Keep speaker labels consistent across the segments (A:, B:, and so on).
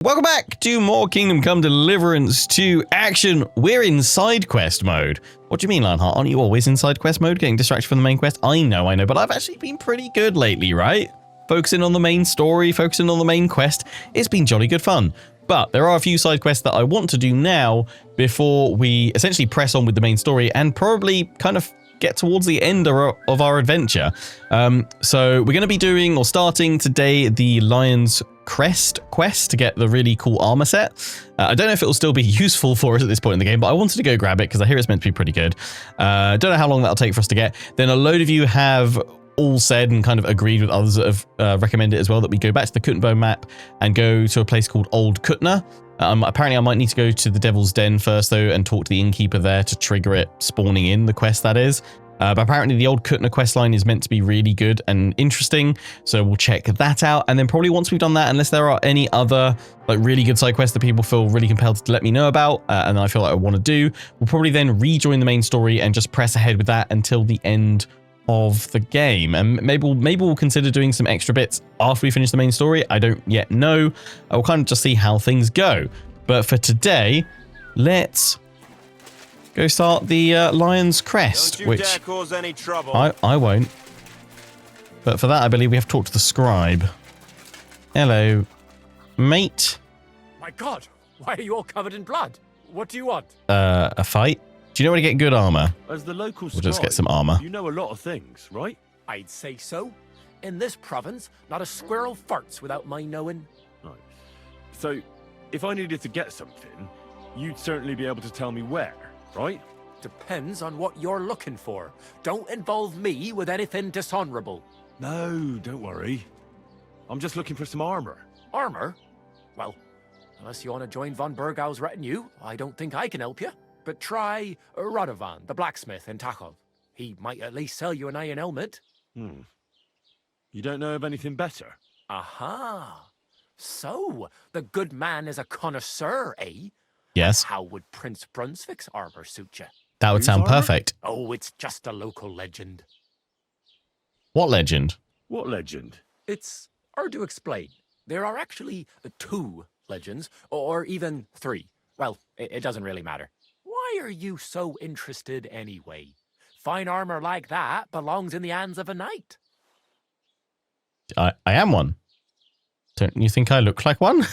A: Welcome back to more Kingdom Come Deliverance 2 action. We're in side quest mode. What do you mean, Lionheart? Aren't you always in side quest mode, getting distracted from the main quest? I know, but I've actually been pretty good lately, right? Focusing on the main story, focusing on the main quest. It's been jolly good fun. But there are a few side quests that I want to do now before we essentially press on with the main story and probably kind of get towards the end of our adventure. So we're going to be doing or starting today the Lion's Crest quest to get the really cool armor set. I don't know if it will still be useful for us at this point in the game, but I wanted to go grab it because I hear it's meant to be pretty good. Don't know how long that'll take for us to get. Then a load of you have all said and kind of agreed with others that have recommended as well that we go back to the Kutner map and go to a place called Old Kutner. Apparently I might need to go to the Devil's Den first though and talk to the innkeeper there to trigger it spawning in the quest, that is. But apparently the Old Kutner quest line is meant to be really good and interesting, so we'll check that out. And then probably once we've done that, unless there are any other like really good side quests that people feel really compelled to let me know about, and I feel like I want to do, we'll probably then rejoin the main story and just press ahead with that until the end of the game. And maybe we'll consider doing some extra bits after we finish the main story. I don't yet know. I will kind of just see how things go. But for today, let's go start the Lion's Crest,
B: Don't you dare cause any trouble.
A: I won't. But for that, I believe we have to talk to the scribe. Hello, mate.
C: My God, why are you all covered in blood? What do you want?
A: A fight? Do you know where to get good armor?
B: As the local
A: We'll just get some armor.
B: You know a lot of things, right?
C: I'd say so. In this province, not a squirrel farts without my knowing.
B: Right. So, if I needed to get something, you'd certainly be able to tell me where, right?
C: Depends on what you're looking for. Don't involve me with anything dishonorable.
B: No, don't worry. I'm just looking for some armor.
C: Armor? Well, unless you want to join von Burgau's retinue, I don't think I can help you. But try Radovan, the blacksmith in Tachov. He might at least sell you an iron helmet.
B: You don't know of anything better?
C: Aha. So, the good man is a connoisseur, eh?
A: Yes.
C: How would Prince Brunswick's armor suit you?
A: That would
B: Whose
A: sound
B: armor?
A: perfect.
C: Oh, it's just a local legend.
A: What legend?
B: What legend?
C: It's hard to explain. There are actually 2 legends, or even 3. Well, it doesn't really matter. Why are you so interested anyway? Fine armor like that belongs in the hands of a knight.
A: I am one. Don't you think I look like one?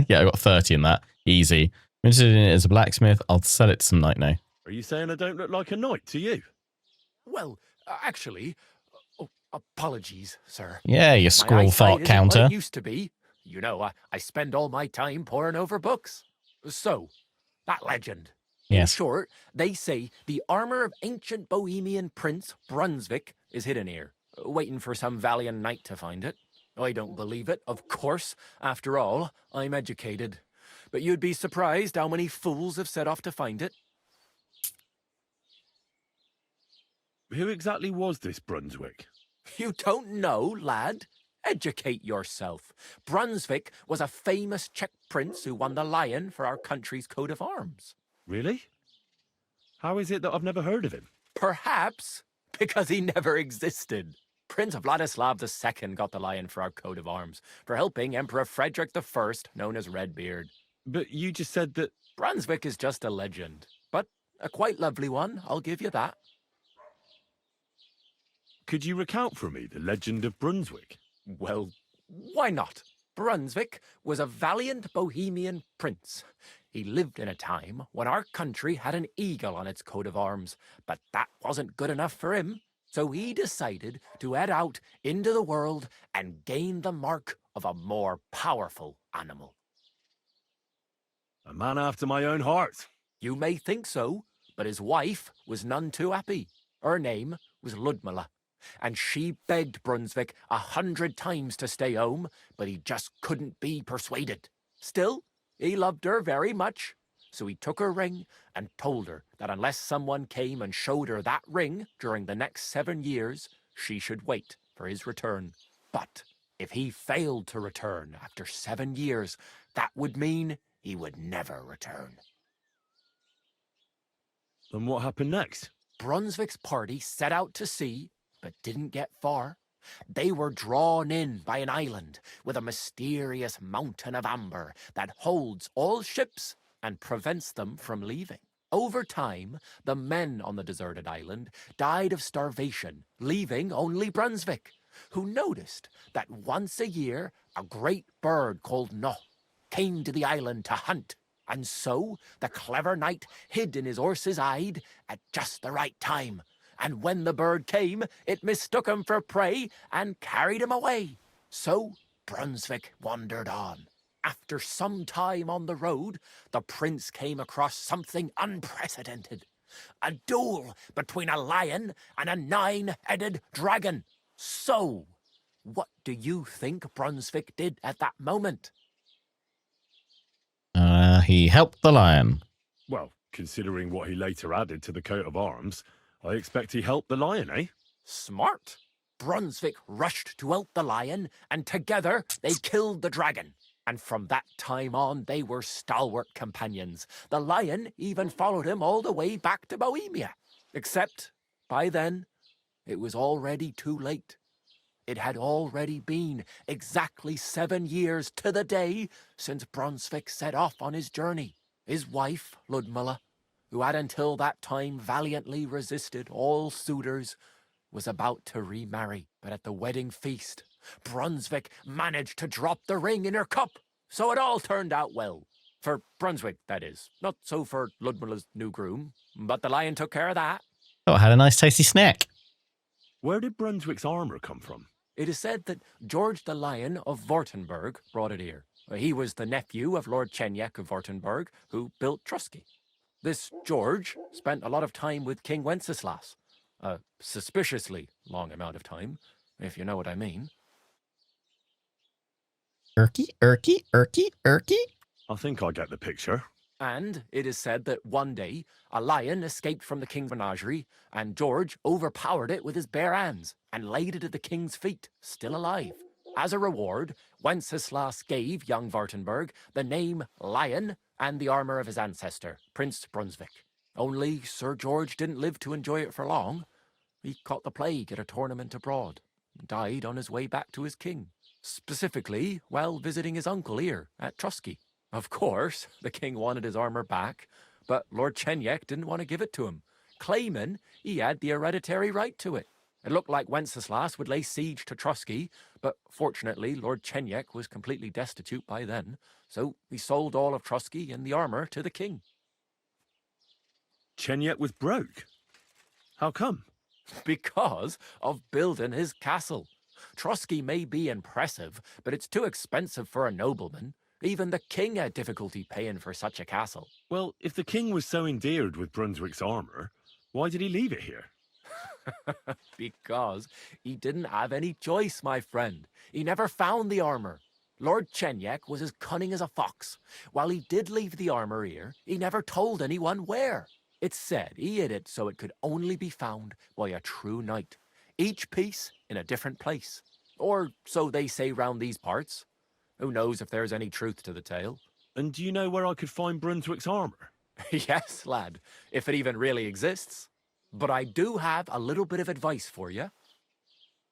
A: Yeah, I got 30 in that. Easy. I'm interested in it as a blacksmith. I'll sell it to some knight now.
B: Are you saying I don't look like a knight to you?
C: Well, actually, apologies, sir.
A: Yeah, you
C: My
A: squirrel
C: eyesight
A: fart
C: isn't
A: counter.
C: what it used to be. You know, I spend all my time poring over books. So, that legend. In
A: Yes.
C: short, they say the armor of ancient Bohemian Prince Brunswick is hidden here, waiting for some valiant knight to find it. I don't believe it, of course. After all, I'm educated. But you'd be surprised how many fools have set off to find it.
B: Who exactly was this Brunswick?
C: You don't know, lad? Educate yourself. Brunswick was a famous Czech prince who won the lion for our country's coat of arms.
B: Really? How is it that I've never heard of him?
C: Perhaps because he never existed. Prince Vladislav II got the lion for our coat of arms for helping Emperor Frederick I, known as Redbeard.
B: But you just said that...
C: Brunswick is just a legend, but a quite lovely one, I'll give you that.
B: Could you recount for me the legend of Brunswick?
C: Well, why not? Brunswick was a valiant Bohemian prince. He lived in a time when our country had an eagle on its coat of arms, but that wasn't good enough for him. So he decided to head out into the world and gain the mark of a more powerful animal.
B: A man after my own heart.
C: You may think so, but his wife was none too happy. Her name was Ludmilla, and she begged Brunswick 100 times to stay home, but he just couldn't be persuaded. Still, he loved her very much, so he took her ring and told her that unless someone came and showed her that ring during the next 7 years, she should wait for his return. But if he failed to return after 7 years, that would mean he would never return.
B: Then what happened next?
C: Brunswick's party set out to sea, but didn't get far. They were drawn in by an island with a mysterious mountain of amber that holds all ships and prevents them from leaving. Over time, the men on the deserted island died of starvation, leaving only Brunswick, who noticed that once a year a great bird called No came to the island to hunt. And so the clever knight hid in his horse's hide at just the right time. And when the bird came, it mistook him for prey and carried him away. So Brunswick wandered on. After some time on the road, the prince came across something unprecedented. A duel between a lion and a 9-headed dragon. So, what do you think Brunswick did at that moment?
A: He helped the lion.
B: Well, considering what he later added to the coat of arms, I expect he helped the lion, eh?
C: Smart. Brunswick rushed to help the lion, and together they killed the dragon. And from that time on, they were stalwart companions. The lion even followed him all the way back to Bohemia. Except, by then, it was already too late. It had already been exactly 7 years to the day since Brunswick set off on his journey. His wife, Ludmilla, who had until that time valiantly resisted all suitors, was about to remarry. But at the wedding feast, Brunswick managed to drop the ring in her cup, so it all turned out well. For Brunswick, that is. Not so for Ludmilla's new groom, but the lion took care of that.
A: Oh, I had a nice tasty snack.
B: Where did Brunswick's armour come from?
C: It is said that George the Lion of Württemberg brought it here. He was the nephew of Lord Chenjek of Württemberg, who built Trusky. This George spent a lot of time with King Wenceslas. A suspiciously long amount of time, if you know what I mean.
A: Erky.
B: I think I get the picture.
C: And it is said that one day, a lion escaped from the king's menagerie, and George overpowered it with his bare hands and laid it at the king's feet, still alive. As a reward, Wenceslas gave young Württemberg the name Lion and the armour of his ancestor, Prince Brunswick. Only Sir George didn't live to enjoy it for long. He caught the plague at a tournament abroad, and died on his way back to his king, specifically while visiting his uncle here at Trusky. Of course, the king wanted his armour back, but Lord Chenjek didn't want to give it to him, claiming he had the hereditary right to it. It looked like Wenceslas would lay siege to Trusky, but fortunately Lord Chenjek was completely destitute by then, so he sold all of Trusky and the armour to the king.
B: Chenjek was broke. How come?
C: Because of building his castle. Trusky may be impressive, but it's too expensive for a nobleman. Even the king had difficulty paying for such a castle.
B: Well, if the king was so endeared with Brunswick's armour, why did he leave it here?
C: Because he didn't have any choice, my friend. He never found the armour. Lord Chenjek was as cunning as a fox. While he did leave the armour here, he never told anyone where. It's said he hid it so it could only be found by a true knight, each piece in a different place. Or so they say round these parts. Who knows if there's any truth to the tale?
B: And do you know where I could find Brunswick's armour?
C: Yes, lad, if it even really exists. But I do have a little bit of advice for you.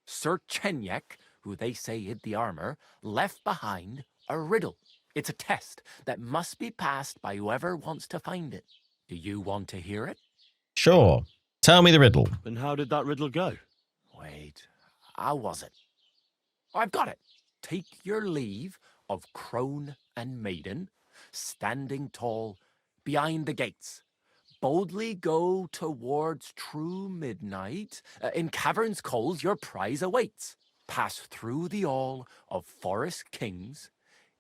C: Sir Chenjek, who they say hid the armour, left behind a riddle. It's a test that must be passed by whoever wants to find it. Do you want to hear it?
A: Sure. Tell me the riddle.
B: And how did that riddle go?
C: Wait, how was it? I've got it. Take your leave of crone and maiden, standing tall behind the gates. Boldly go towards true midnight. In caverns cold your prize awaits. Pass through the all of forest kings,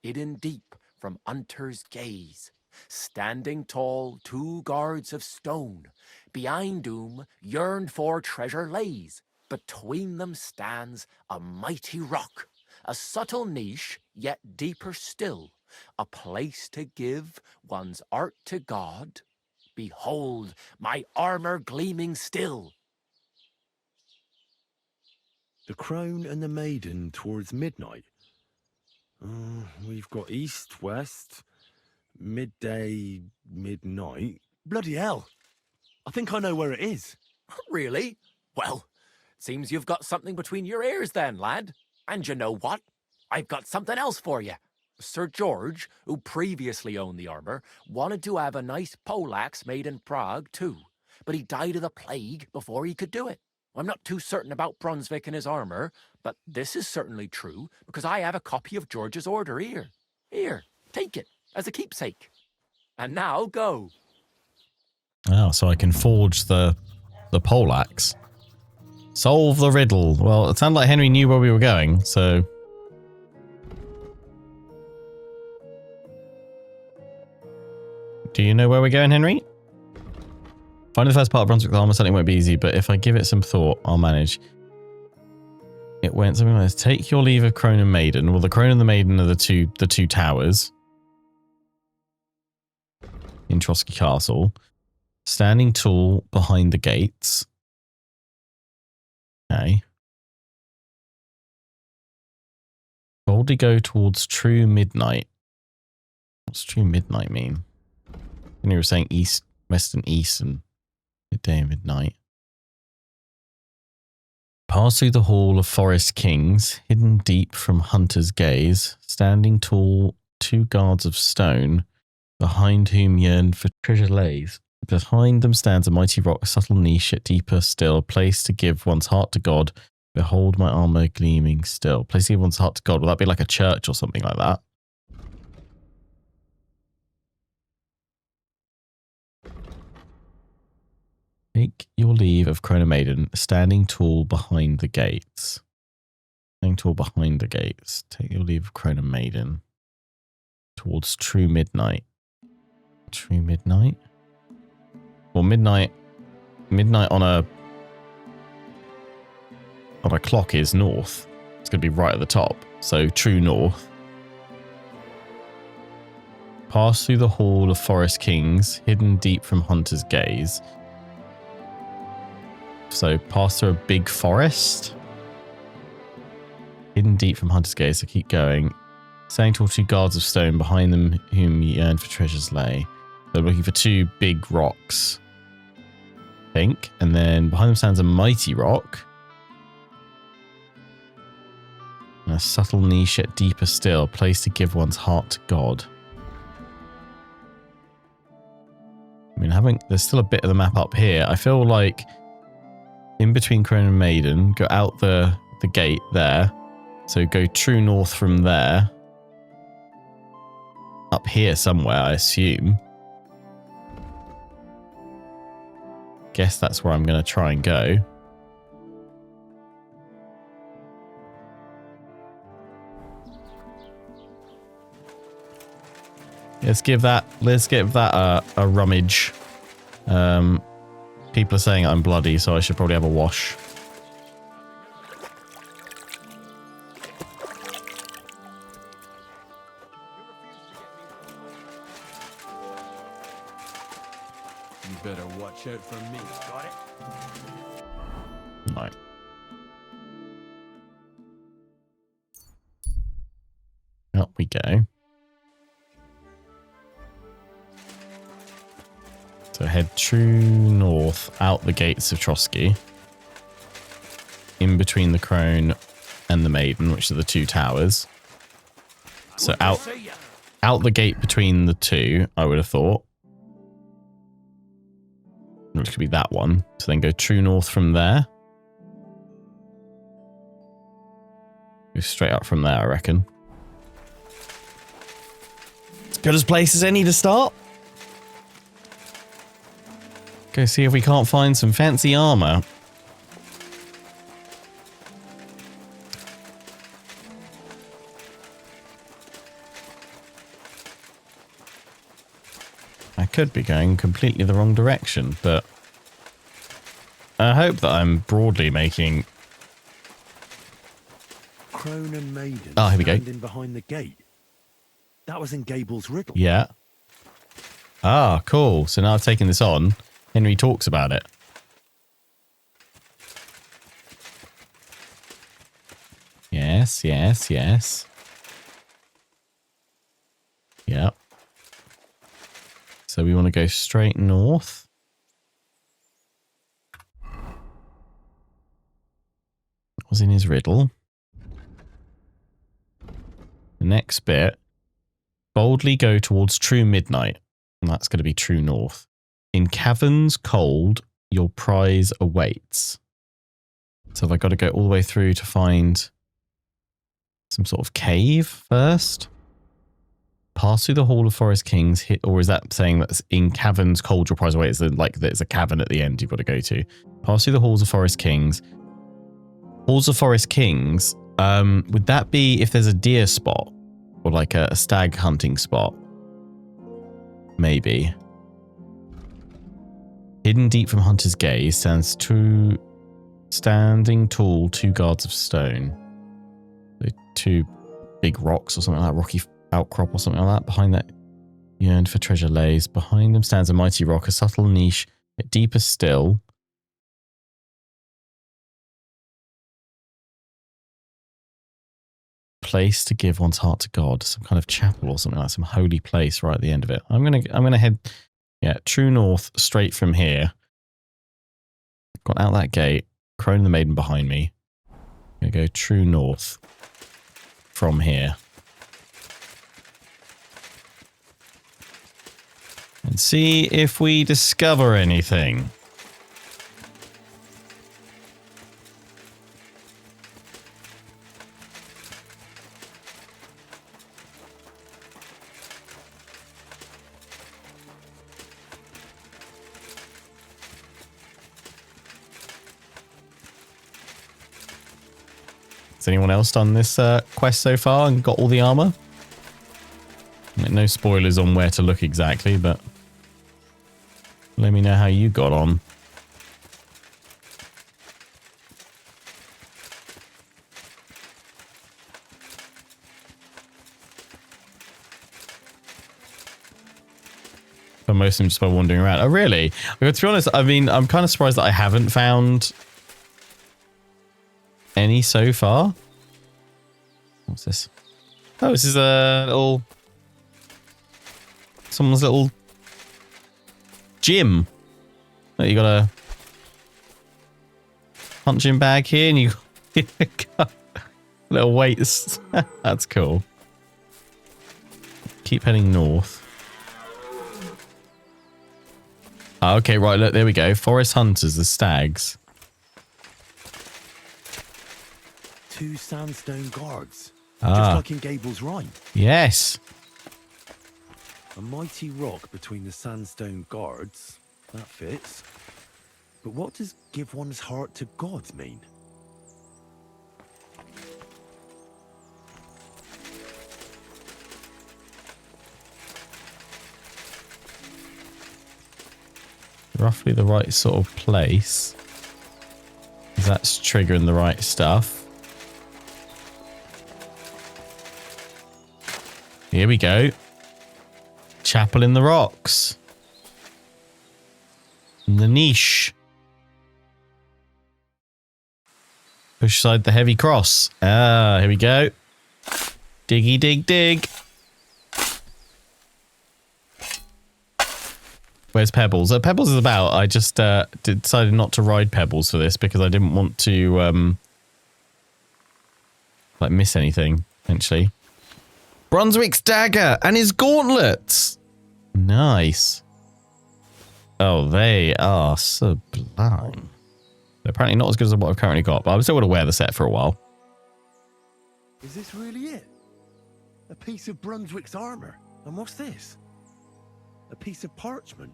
C: hidden deep from hunter's gaze. Standing tall, 2 guards of stone. Behind whom yearned for treasure lays. Between them stands a mighty rock. A subtle niche, yet deeper still. A place to give one's art to God. Behold, my armour gleaming still.
B: The crone and the maiden towards midnight. We've got east, west, midday, midnight. Bloody hell. I think I know where it is.
C: Really? Well, Seems you've got something between your ears then, lad. And you know what? I've got something else for you. Sir George, who previously owned the armour, wanted to have a nice poleaxe made in Prague too, but he died of the plague before he could do it. I'm not too certain about Brunswick and his armour, but this is certainly true because I have a copy of George's order here. Here, take it as a keepsake. And now go.
A: Oh, so I can forge the poleaxe. Solve the riddle. Well, it sounded like Henry knew where we were going, so... Do you know where we're going, Henry? Finding the first part of Brunswick armor certainly won't be easy, but if I give it some thought, I'll manage. It went something like this. Take your leave of Crone and Maiden. Well, the Crone and the Maiden are the two towers in Trotsky Castle. Standing tall behind the gates. Okay. Boldly go towards true midnight. What's true midnight mean? And you were saying east, west and east and midday and midnight. Pass through the hall of forest kings, hidden deep from hunter's gaze, standing tall, 2 guards of stone, behind whom yearn for treasure lays. Behind them stands a mighty rock, a subtle niche, yet deeper still, a place to give one's heart to God. Behold my armour gleaming still. Place to give one's heart to God. Will that be like a church or something like that? Take your leave of Crone and Maiden, standing tall behind the gates. Standing tall behind the gates. Take your leave of Crone and Maiden. Towards true midnight. True midnight? Well, midnight on a clock is north. It's going to be right at the top. So true north. Pass through the hall of forest kings, hidden deep from hunter's gaze. So pass through a big forest. Hidden deep from hunter's gaze, so keep going. Standing tall 2 guards of stone, behind them whom ye yearn for treasures lay. They're looking for 2 big rocks, I think. And then behind them stands a mighty rock. And a subtle niche yet deeper still, a place to give one's heart to God. I mean, there's still a bit of the map up here. I feel like in between Crone and Maiden, go out the gate there. So go true north from there. Up here somewhere, I assume. Guess that's where I'm going to try and go. Let's give that a rummage. People are saying I'm bloody, so I should probably have a wash.
B: You better watch out for me. Got it?
A: Right. Up we go. So head true north, out the gates of Trotsky, in between the Crone and the Maiden, which are the 2 towers. So out the gate between the 2, I would have thought. Which could be that one. So then go true north from there. Go straight up from there, I reckon. As good as place as any to start. Go see if we can't find some fancy armor. I could be going completely the wrong direction, but I hope that I'm broadly making...
B: Crone and Maiden
A: Oh, here we go.
B: standing behind the gate. That was in Gable's riddle.
A: Yeah. Ah, cool. So now I've taken this on. Henry talks about it. Yes, yes, yes. Yep. So we want to go straight north. was in his riddle. The next bit. Boldly go towards true midnight. And that's going to be true north. In caverns cold, your prize awaits. So have I got to go all the way through to find some sort of cave first? Pass through the Hall of Forest Kings, hit, or is that saying that in caverns cold your prize awaits? Like there's a cavern at the end you've got to go to. Pass through the Halls of Forest Kings. Halls of Forest Kings, would that be if there's a deer spot? Or like a stag hunting spot? Maybe. Hidden deep from hunter's gaze stands standing tall 2 guards of stone. So 2 big rocks or something like that, rocky outcrop or something like that. Behind that yearned for treasure lays. Behind them stands a mighty rock, a subtle niche, yet deeper still. Place to give one's heart to God. Some kind of chapel or something like that, some holy place right at the end of it. I'm gonna head, true north straight from here. Got out that gate. Crone the Maiden behind me. I'm gonna go true north from here. And see if we discover anything. Has anyone else done this quest so far and got all the armor? No spoilers on where to look exactly, but let me know how you got on. But most of them just by wandering around. Oh, really? To be honest, I mean, I'm kind of surprised that I haven't found any so far. What's this? Oh, this is a little... someone's little gym. Oh, you got a punching bag here and you got little weights. That's cool. Keep heading north. Oh, okay, right, look, there we go. Forest hunters, the stags.
B: 2 sandstone guards.
A: Ah.
B: Just like in Gable's Rhyme.
A: Yes.
B: A mighty rock between the sandstone guards. That fits. But what does give one's heart to God mean?
A: Roughly the right sort of place. That's triggering the right stuff. Here we go. Chapel in the rocks. The niche. Push aside the heavy cross. Ah, here we go. Diggy dig dig. Where's Pebbles? Pebbles is about. I just decided not to ride Pebbles for this because I didn't want to like miss anything, essentially. Brunswick's dagger and his gauntlets. Nice. Oh, they are sublime. They're apparently not as good as what I've currently got, but I'm still going to wear the set for a while.
B: Is this really it? A piece of Brunswick's armor? And what's this? A piece of parchment?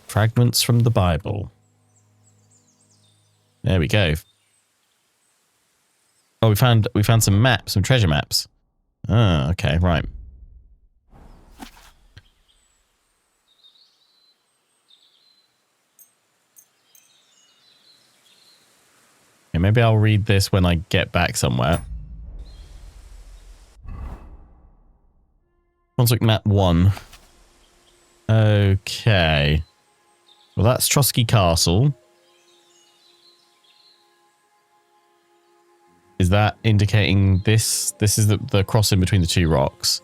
A: Fragments from the Bible. There we go. Oh, we found some maps, some treasure maps. Ah, okay, right. Yeah, maybe I'll read this when I get back somewhere. Brunswick map 1. Okay. Well, that's Trotsky Castle. Is that indicating this? This is the crossing between the 2 rocks.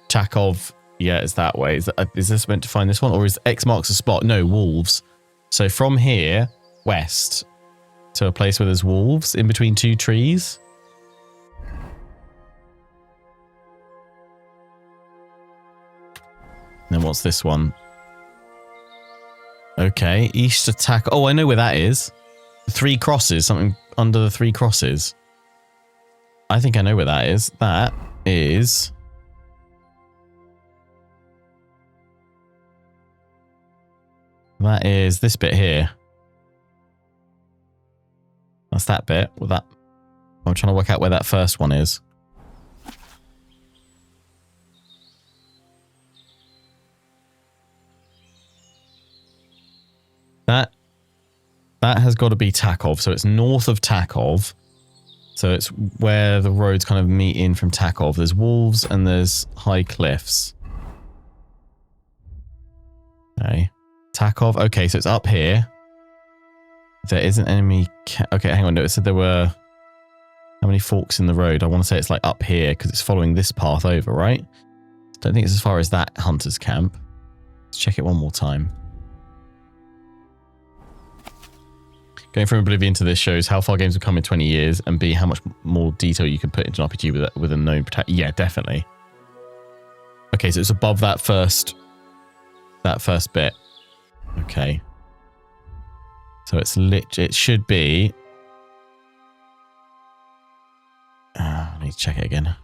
A: Chakov Yeah, it's that way. Is this meant to find this one? Or is X marks a spot? No, wolves. So from here, west, to a place where there's wolves in between 2 trees. Then what's this one? Okay, east attack. Oh, I know where that is. 3 crosses, something under the 3 crosses. I think I know where that is. That is... That is this bit here. That's that bit. With that, I'm trying to work out where that first one is. That has got to be Takov. So it's north of Takov. So it's where the roads kind of meet in from Takov. There's wolves and there's high cliffs. Okay. Takov. Okay, so it's up here. There is an enemy. Okay, hang on. No, it said there were how many forks in the road? I want to say it's like up here because it's following this path over, right? Don't think it's as far as that hunter's camp. Let's check it one more time. Going from Oblivion to this shows how far games have come in 20 years, and B, how much more detail you can put into an RPG with a known protagonist. Yeah, definitely. Okay, so it's above that first bit. Okay. So it's it should be... I need to check it again.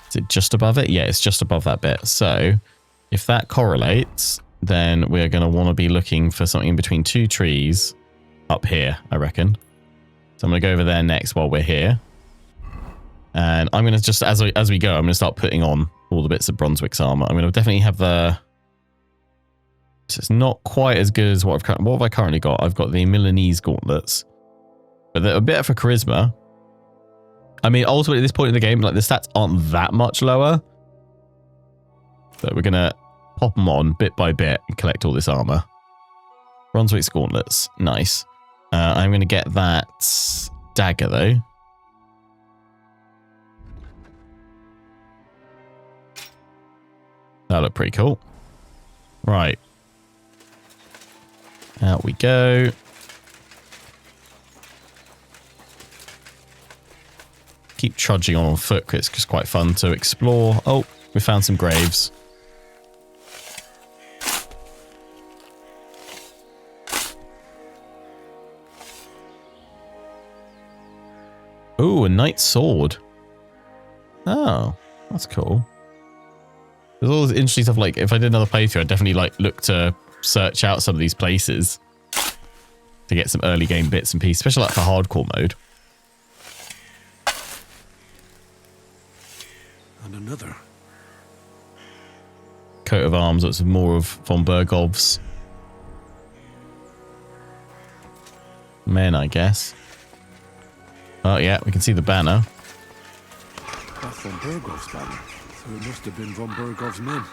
A: Is it just above it? Yeah, it's just above that bit. So if that correlates, then we're going to want to be looking for something in between 2 trees up here, I reckon. So I'm going to go over there next while we're here. And I'm going to just, as we go, I'm going to start putting on all the bits of Brunswick's armor. I'm going to definitely have the... So it's not quite as good as what have I currently got? I've got the Milanese gauntlets. But they're a bit for charisma. I mean, ultimately at this point in the game, like the stats aren't that much lower. So we're going to pop them on bit by bit and collect all this armor. Brunswick's gauntlets. Nice. I'm going to get that dagger, though. That looked pretty cool. Right. Out we go. Keep trudging on foot because it's just quite fun to explore. Oh, we found some graves. Ooh, a knight's sword. Oh, that's cool. There's all this interesting stuff. Like, if I did another playthrough, I'd definitely like look to search out some of these places to get some early game bits and pieces, especially like for hardcore mode.
B: And another
A: coat of arms. That's more of von Bergov's men, I guess. Oh yeah, we can see the banner.
B: That's von Bergov's banner. So it must have been von Bergov's men.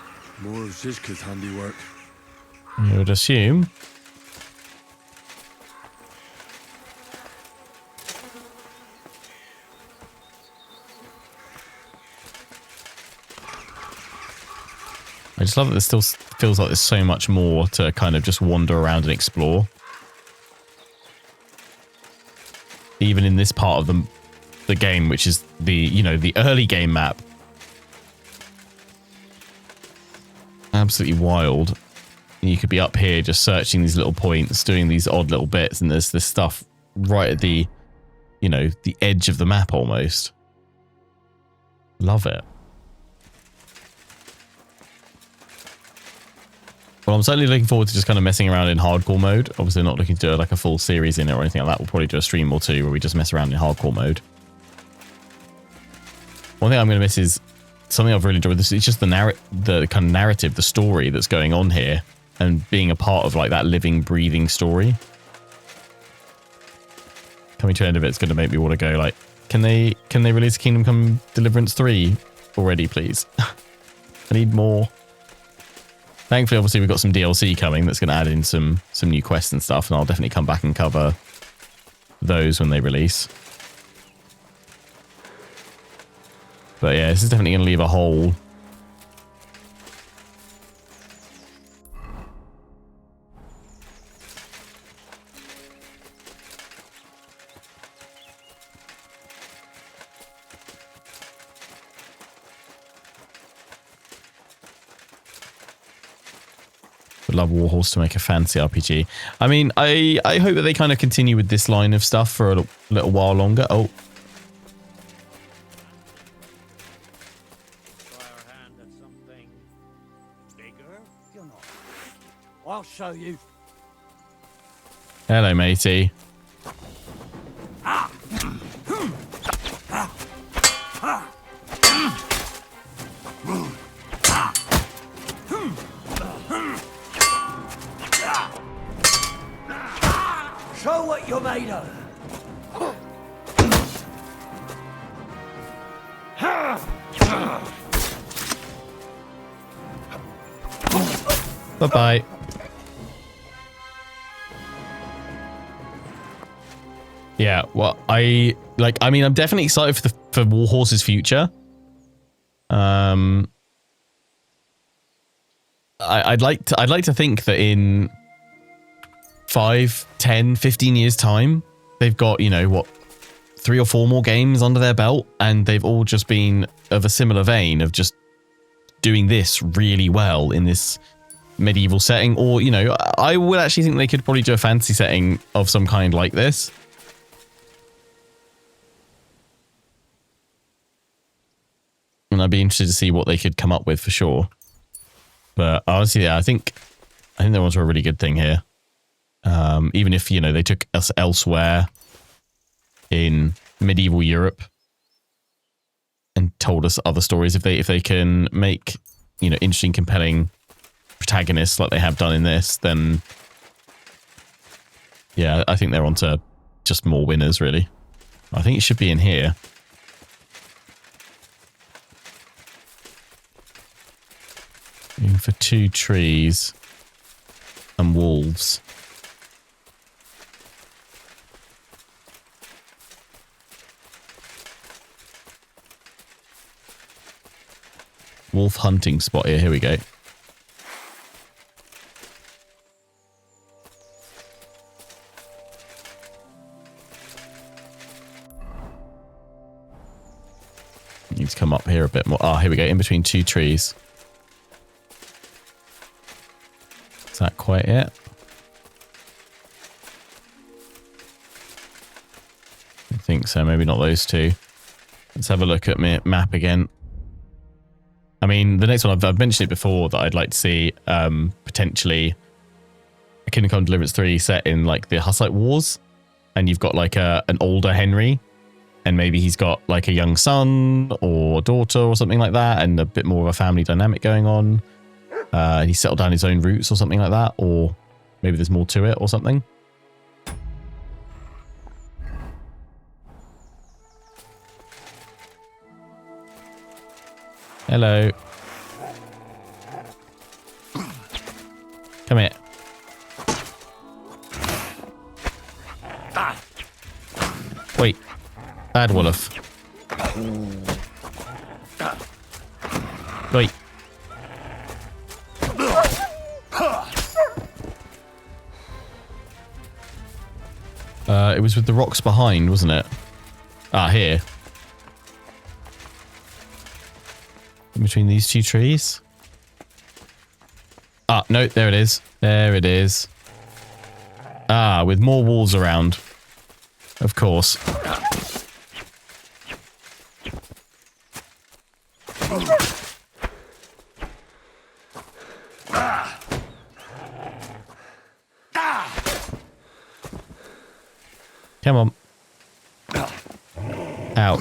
B: More of Zizka's handiwork.
A: You would assume. I just love that this still feels like there's so much more to kind of just wander around and explore. Even in this part of the game, which is the, you know, the early game map. Absolutely wild. You could be up here just searching these little points, doing these odd little bits, and there's this stuff right at the, you know, the edge of the map almost. Love it. Well, I'm certainly looking forward to just kind of messing around in hardcore mode. Obviously not looking to do like a full series in it or anything like that. We'll probably do a stream or two where we just mess around in hardcore mode. One thing I'm going to miss is something I've really enjoyed. This it's just the kind of narrative, the story that's going on here, and being a part of like that living, breathing story. Coming to the end of it's going to make me want to go like, can they release Kingdom Come Deliverance 3 already, please? I need more. Thankfully, obviously, we've got some DLC coming that's going to add in some new quests and stuff, and I'll definitely come back and cover those when they release. But yeah, this is definitely going to leave a hole Would love Warhorse to make a fancy RPG. I mean, I hope that they kind of continue with this line of stuff for a little while longer. Oh.
D: Try our hand at something bigger? You're not. I'll show you.
A: Hello, matey.
D: Show what you're made of.
A: Bye-bye. Yeah, well, I mean, I'm definitely excited for Warhorse's future. I'd like to think that in 5, 10, 15 years time, they've got, you know, what, 3 or 4 more games under their belt, and they've all just been of a similar vein of just doing this really well in this medieval setting. Or, you know, I would actually think they could probably do a fantasy setting of some kind like this. And I'd be interested to see what they could come up with for sure. But honestly, yeah, I think they're onto a really good thing here. Even if, you know, they took us elsewhere in medieval Europe and told us other stories, if they can make, you know, interesting, compelling protagonists like they have done in this, then yeah, I think they're onto just more winners, really. I think it should be in here. Looking for 2 trees and wolves. Wolf hunting spot here. Here we go. Need to come up here a bit more. Ah, here we go. In between 2 trees. Is that quite it? I think so. Maybe not those 2. Let's have a look at my map again. I mean, the next one, I've mentioned it before, that I'd like to see potentially a Kingdom Come Deliverance 3 set in like the Hussite Wars. And you've got like an older Henry. And maybe he's got like a young son or daughter or something like that. And a bit more of a family dynamic going on. And he settled down his own roots or something like that. Or maybe there's more to it or something. Hello. Come here. Wait. Bad Bailiff. Wait. It was with the rocks behind, wasn't it? Ah, here. In between these 2 trees. Ah, no, there it is. There it is. Ah, with more wolves around. Of course. Come on. Out.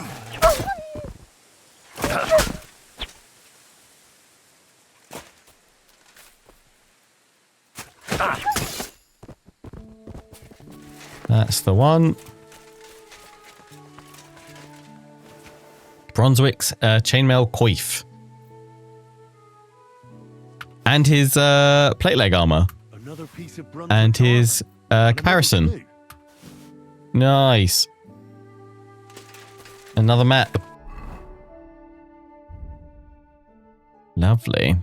A: That's the one. Brunswick's chainmail coif. And his plate leg armor.
B: Another piece of
A: And his comparison. Nice. Another map. Lovely.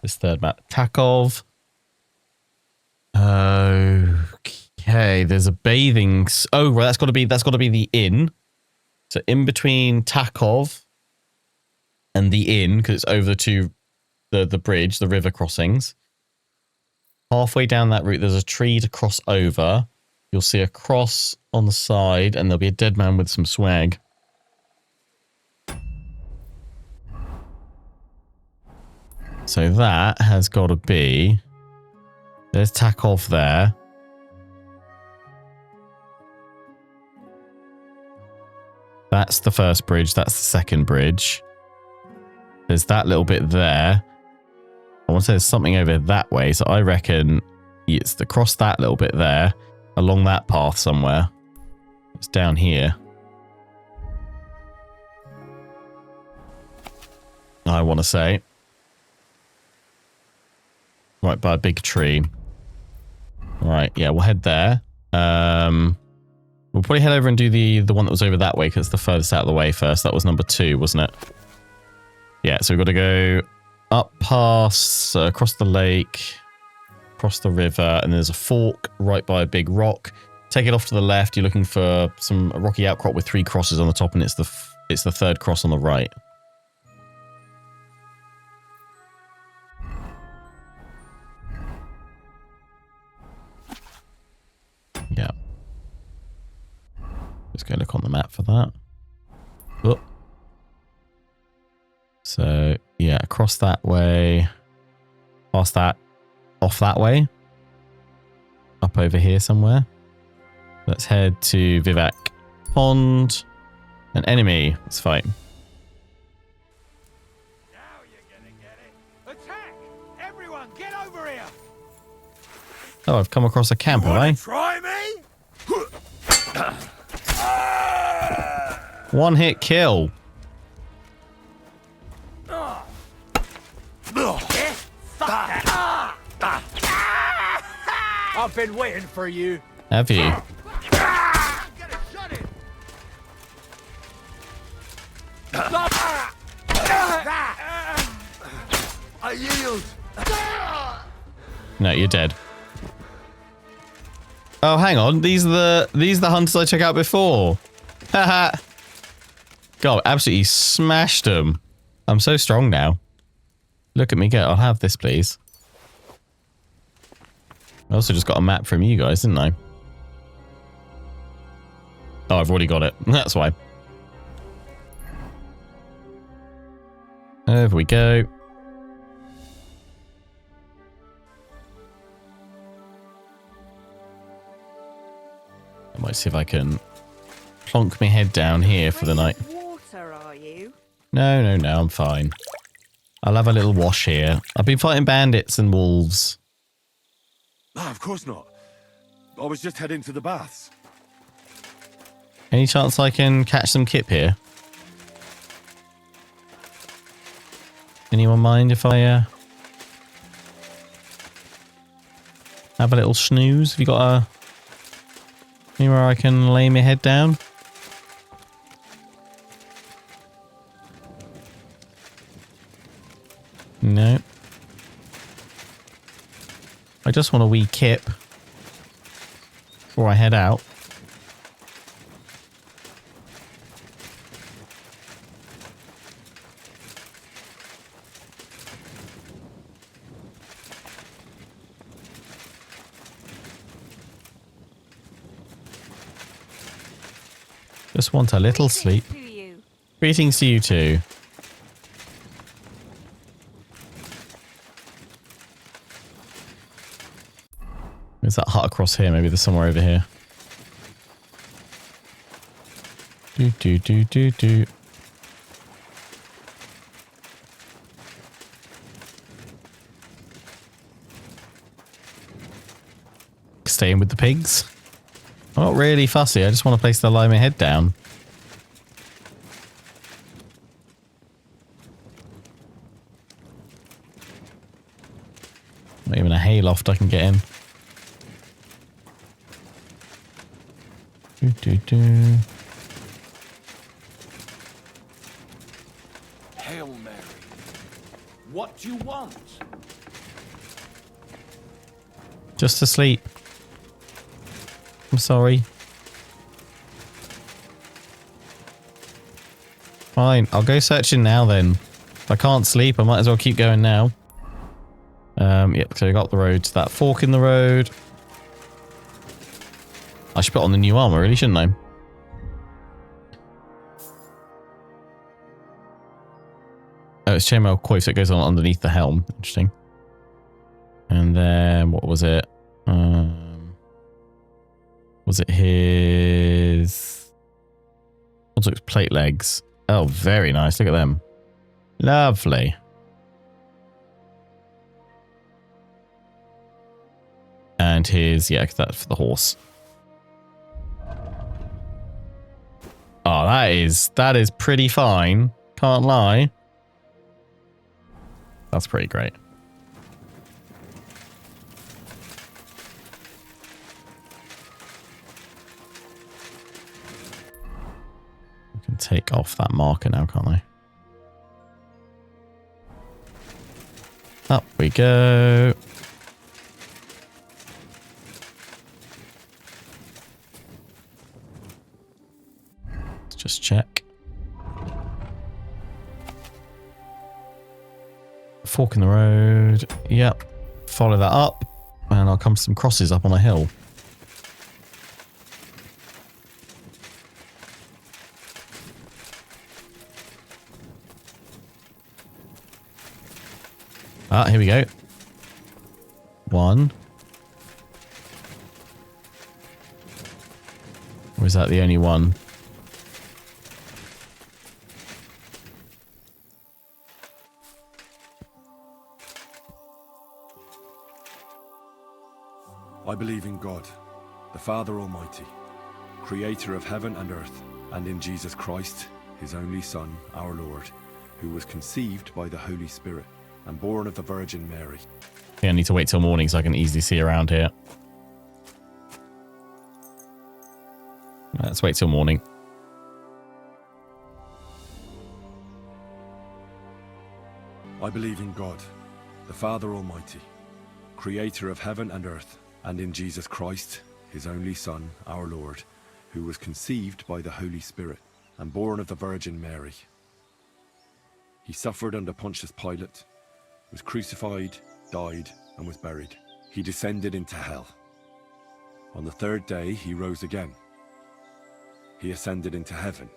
A: This third map. Takov. Okay, there's a bathing. Oh, right, that's got to be the inn. So in between Takov and the inn, because it's over the the bridge, the river crossings. Halfway down that route, there's a tree to cross over. You'll see a cross on the side, and there'll be a dead man with some swag. So that has got to be... There's Takov there. That's the first bridge. That's the second bridge. There's that little bit there. I want to say there's something over that way. So I reckon it's across that little bit there. Along that path somewhere. It's down here. I want to say. Right by a big tree. Right, yeah, we'll head there. We'll probably head over and do the one that was over that way because it's the furthest out of the way first. That was number 2, wasn't it? Yeah, so we've got to go up past, across the lake, across the river, and there's a fork right by a big rock. Take it off to the left. You're looking for a rocky outcrop with 3 crosses on the top, and it's the third cross on the right. Yeah. Just go look on the map for that. Oh. So, yeah, across that way. Past that. Off that way. Up over here somewhere. Let's head to Vivek Pond. An enemy. Let's fight.
D: Now you're gonna get it. Attack! Everyone, get over here!
A: Oh, I've come across a camp, have I?
D: Try me?
A: One hit kill.
C: I've been waiting for you.
A: Have you?
B: I yield.
A: No, you're dead. Oh, hang on. These are the hunters I took out before. Haha. God, absolutely smashed them. I'm so strong now. Look at me go. I'll have this, please. I also just got a map from you guys, didn't I? Oh, I've already got it. That's why. Over we go. I might see if I can plonk my head down here for the night.
E: Water, are you?
A: No, I'm fine. I'll have a little wash here. I've been fighting bandits and wolves.
B: Ah, of course not. I was just heading to the baths.
A: Any chance I can catch some kip here? Anyone mind if I have a little snooze? Have you got anywhere I can lay my head down? No. I just want a wee kip before I head out. Just want a little sleep. Greetings to you too. There's that hut across here. Maybe there's somewhere over here. Do. Staying with the pigs. I'm not really fussy. I just want a place to lie my head down. Not even a hayloft I can get in. Do.
D: Hail Mary. What do you want?
A: Just to sleep. I'm sorry. Fine, I'll go searching now then. If I can't sleep, I might as well keep going now. Yep, so we got the road to that fork in the road. I should put on the new armor, really, shouldn't I? Oh, it's chainmail coif, so it goes on underneath the helm. Interesting. And then, what was it? Was it his... What's it? Plate legs. Oh, very nice. Look at them. Lovely. And his... Yeah, that's for the horse. Oh, that is pretty fine. Can't lie. That's pretty great. I can take off that marker now, can't I? Up we go. Let's just check. Fork in the road. Yep. Follow that up. And I'll come to some crosses up on a hill. Ah, here we go. One. Or is that the only one?
B: I believe in God, the Father Almighty, creator of heaven and earth, and in Jesus Christ, his only Son, our Lord, who was conceived by the Holy Spirit and born of the Virgin Mary.
A: I need to wait till morning so I can easily see around here. Let's wait till morning.
B: I believe in God, the Father Almighty, creator of heaven and earth, and in Jesus Christ, his only Son, our Lord, who was conceived by the Holy Spirit and born of the Virgin Mary. He suffered under Pontius Pilate, was crucified, died, and was buried. He descended into hell. On the third day, he rose again. He ascended into heaven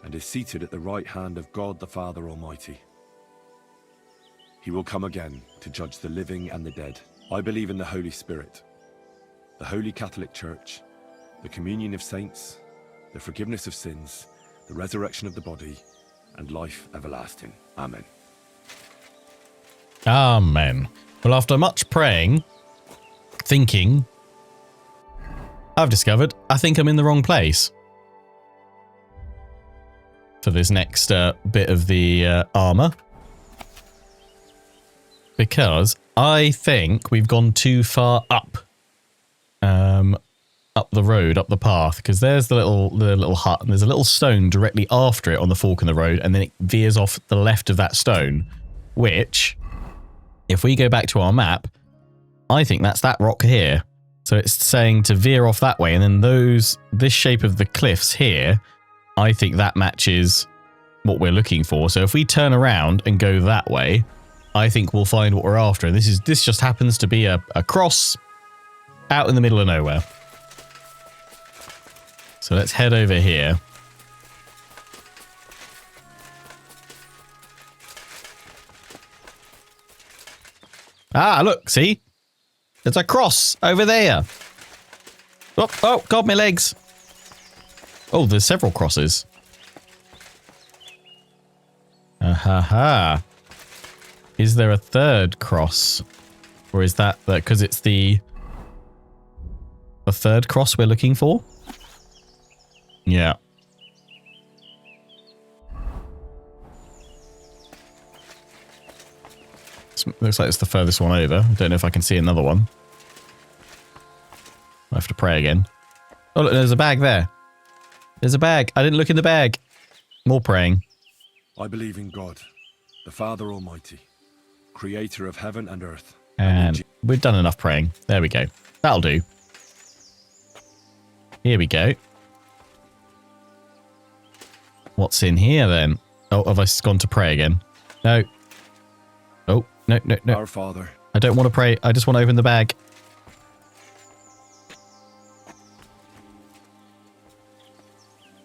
B: and is seated at the right hand of God the Father Almighty. He will come again to judge the living and the dead. I believe in the Holy Spirit, the Holy Catholic Church, the communion of saints, the forgiveness of sins, the resurrection of the body, and life everlasting. Amen.
A: Amen. Well, after much praying, thinking, I've discovered I think I'm in the wrong place for this next bit of the armor. Because I think we've gone too far up. Up the road, up the path, because there's the little hut, and there's a little stone directly after it on the fork in the road, and then it veers off the left of that stone, which, if we go back to our map, I think that's that rock here. So it's saying to veer off that way, and then this shape of the cliffs here, I think that matches what we're looking for. So if we turn around and go that way, I think we'll find what we're after. And this just happens to be a cross out in the middle of nowhere. So let's head over here. Ah, look, see? There's a cross over there. Oh, God, my legs. Oh, there's several crosses. Ha. Is there a third cross? Or is that because it's the third cross we're looking for? Yeah. Looks like it's the furthest one over. I don't know if I can see another one. I have to pray again. Oh, look, there's a bag there. There's a bag. I didn't look in the bag. More praying.
B: I believe in God, the Father Almighty, creator of heaven and earth.
A: And we've done enough praying. There we go. That'll do. Here we go. What's in here then? Oh, have I gone to pray again? No. Oh, no.
B: Our Father,
A: I don't want to pray. I just want to open the bag.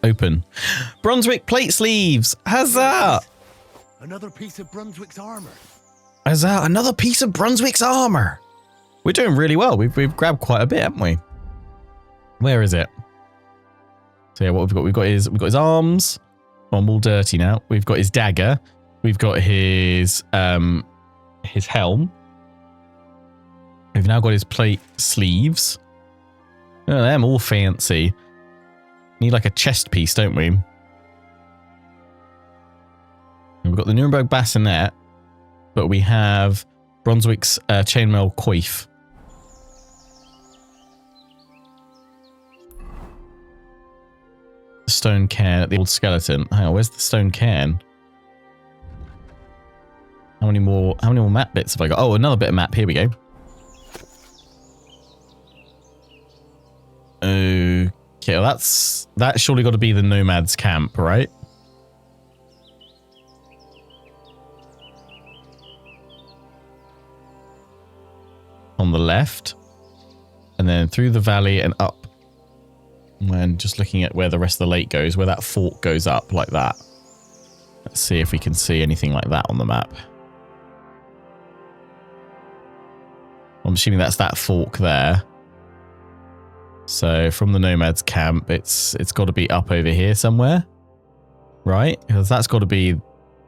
A: Open. Brunswick plate sleeves. Huzzah!
D: Another piece of Brunswick's armor.
A: Huzzah! Another piece of Brunswick's armor. We're doing really well. We've grabbed quite a bit, haven't we? Where is it? So yeah, what we've got? We've got his arms. Oh, I'm all dirty now. We've got his dagger. We've got his helm. We've now got his plate sleeves. Oh, them all fancy. Need like a chest piece, don't we? And we've got the Nuremberg bassinet, but we have Brunswick's chainmail coif. The stone cairn at the old skeleton. Hang on, where's the stone cairn? How many more map bits have I got? Oh, another bit of map. Here we go. Okay, well that's surely got to be the nomads camp, right? On the left, and then through the valley and up. When just looking at where the rest of the lake goes, where that fork goes up like that. Let's see if we can see anything like that on the map. I'm assuming that's that fork there. So from the nomads camp, it's got to be up over here somewhere, right? Because that's got to be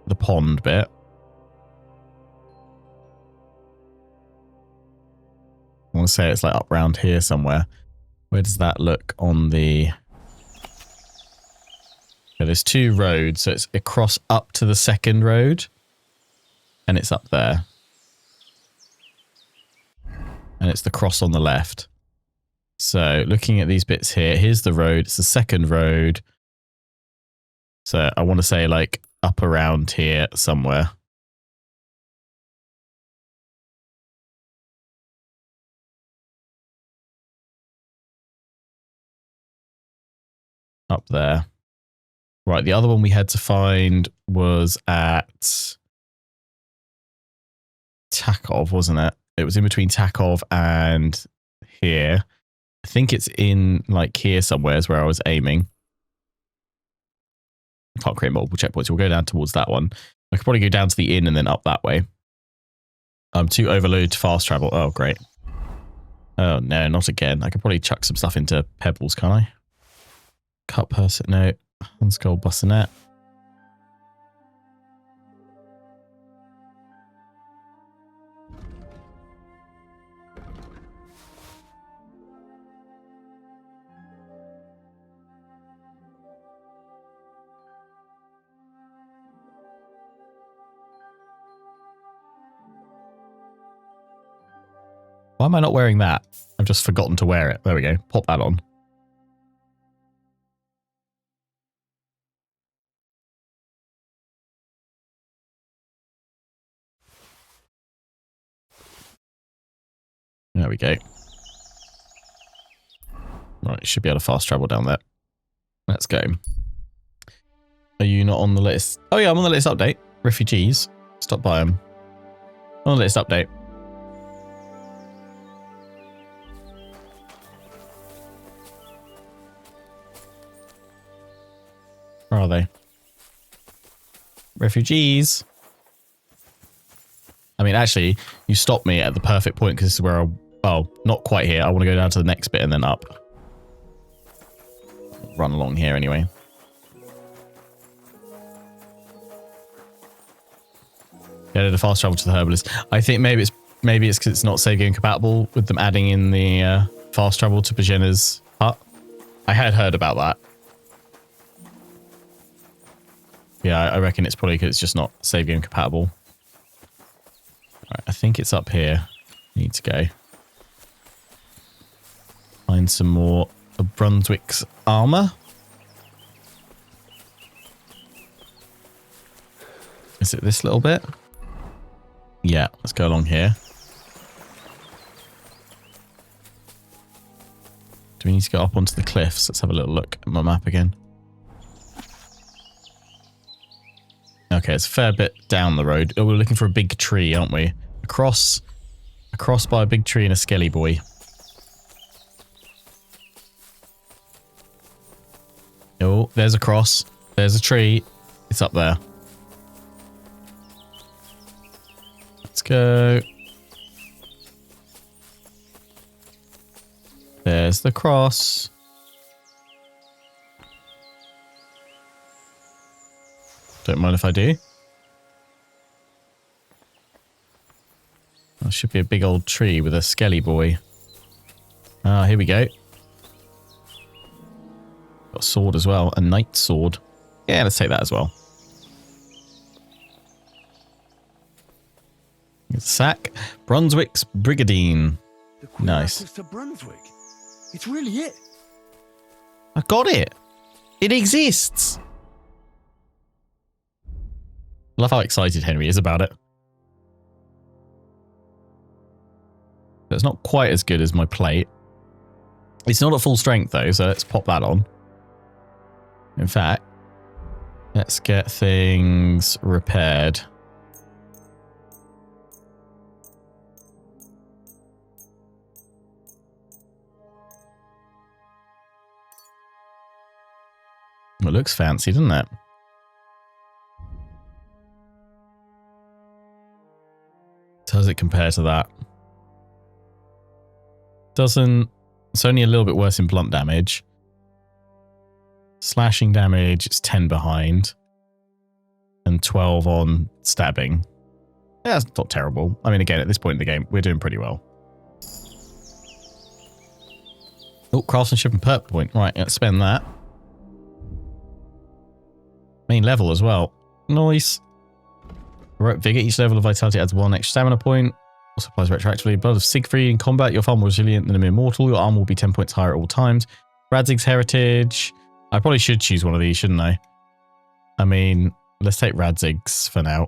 A: the pond bit. I want to say it's like up round here somewhere. Where does that look on the... Yeah, there's two roads, so it's across up to the second road, and it's up there. And it's the cross on the left. So looking at these bits here, here's the road, it's the second road. So I want to say like up around here somewhere. Up there. Right, the other one we had to find was at Takov, wasn't it? It was in between Takov and here. I think it's in like here somewhere is where I was aiming. I can't create multiple checkpoints. So we'll go down towards that one. I could probably go down to the inn and then up that way. I'm too overloaded to fast travel. Oh, great. Oh, no, not again. I could probably chuck some stuff into pebbles, can't I? Cut person, no. Unskull bassinet. Why am I not wearing that? I've just forgotten to wear it. There we go. Pop that on. There we go. Right, should be able to fast travel down there. Let's go. Are you not on the list? Oh yeah, I'm on the list update. Refugees. Stop by them. On the list update. Where are they? Refugees. I mean, actually, you stopped me at the perfect point because this is where I... Oh, not quite here. I want to go down to the next bit and then up. Run along here anyway. Yeah, I did a fast travel to the herbalist. I think maybe it's because it's not save game compatible with them adding in the fast travel to Bajena's hut. I had heard about that. Yeah, I reckon it's probably because it's just not save game compatible. Right, I think it's up here. Need to go. Find some more of Brunswick's armor. Is it this little bit? Yeah, let's go along here. Do we need to go up onto the cliffs? Let's have a little look at my map again. Okay, it's a fair bit down the road. Oh, we're looking for a big tree, aren't we? Across A cross by a big tree and a skelly boy. Oh, there's a cross. There's a tree. It's up there. Let's go. There's the cross. Don't mind if I do. There should be a big old tree with a skelly boy. Ah, here we go. Got a sword as well. A knight sword. Yeah, let's take that as well. Sack. Brunswick's Brigadine. Nice.
D: To Brunswick. It's really it.
A: I got it. It exists. Love how excited Henry is about it. It's not quite as good as my plate. It's not at full strength though, so let's pop that on. In fact, let's get things repaired. It looks fancy, doesn't it? How does it compare to that? Doesn't... It's only a little bit worse in blunt damage. Slashing damage, it's 10 behind. And 12 on stabbing. Yeah, that's not terrible. I mean, again, at this point in the game, we're doing pretty well. Oh, craftsmanship and perk point. Right, let's spend that. Main level as well. Nice. Right, vigor. Each level of vitality adds 1 extra stamina point. Also applies retroactively. Blood of Siegfried in combat. You're far more resilient than a mere mortal. Your armor will be 10 points higher at all times. Radzig's heritage. I probably should choose one of these, shouldn't I? I mean, let's take Radzig's for now.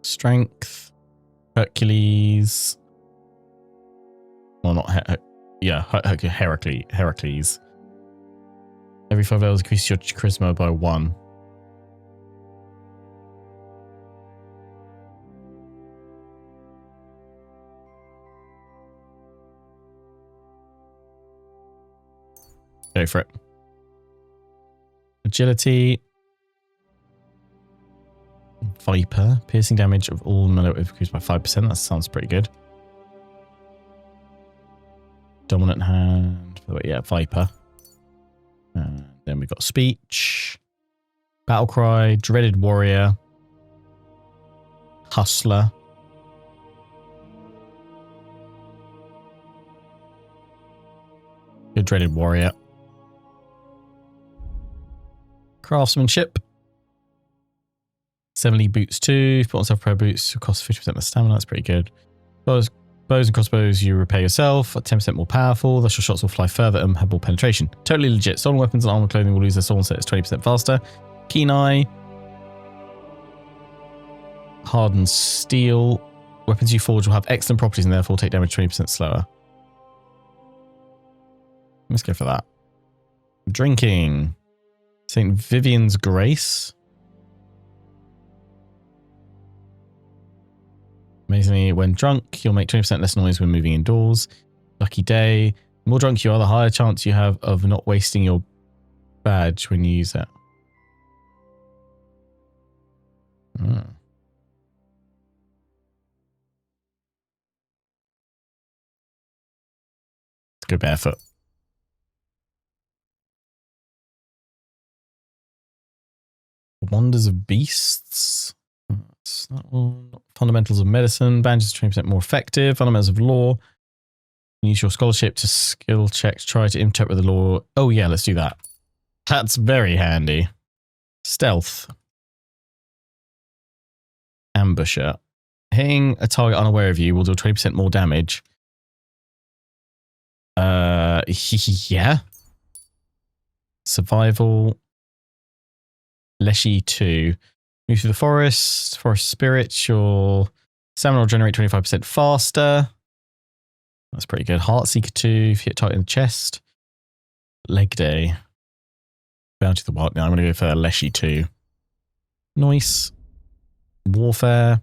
A: Strength. Hercules. Well, not Heracles. Every 5 levels increases your charisma by 1. Go for it. Agility. Viper. Piercing damage of all melee increased by 5%. That sounds pretty good. Dominant hand. Yeah, Viper. And then we've got speech. Battle cry. Dreaded warrior. Hustler. Good dreaded warrior. Craftsmanship. 70 boots too. Put on self-repair boots. Cost 50% of stamina. That's pretty good. Bows and crossbows you repair yourself. 10% more powerful. Thus your shots will fly further and have more penetration. Totally legit. Stolen weapons and armor clothing will lose their stolen status 20% faster. Keen eye. Hardened steel. Weapons you forge will have excellent properties and therefore take damage 20% slower. Let's go for that. Drinking. St. Vivian's Grace. Amazingly, when drunk, you'll make 20% less noise when moving indoors. Lucky day. The more drunk you are, the higher chance you have of not wasting your badge when you use it. Let's go barefoot. Wonders of Beasts. That's that one. Fundamentals of Medicine. Bandages 20% more effective. Fundamentals of Law. Use your scholarship to skill checks. Try to interpret the law. Oh yeah, let's do that. That's very handy. Stealth. Ambusher. Hitting a target unaware of you will do 20% more damage. Yeah. Survival. Leshy 2. Move through the forest. Forest spirit. Your stamina will generate 25% faster. That's pretty good. Heartseeker 2, if you hit tight in the chest. Leg Day. Bounty of the Wild. Now I'm going to go for Leshy 2. Nice. Warfare.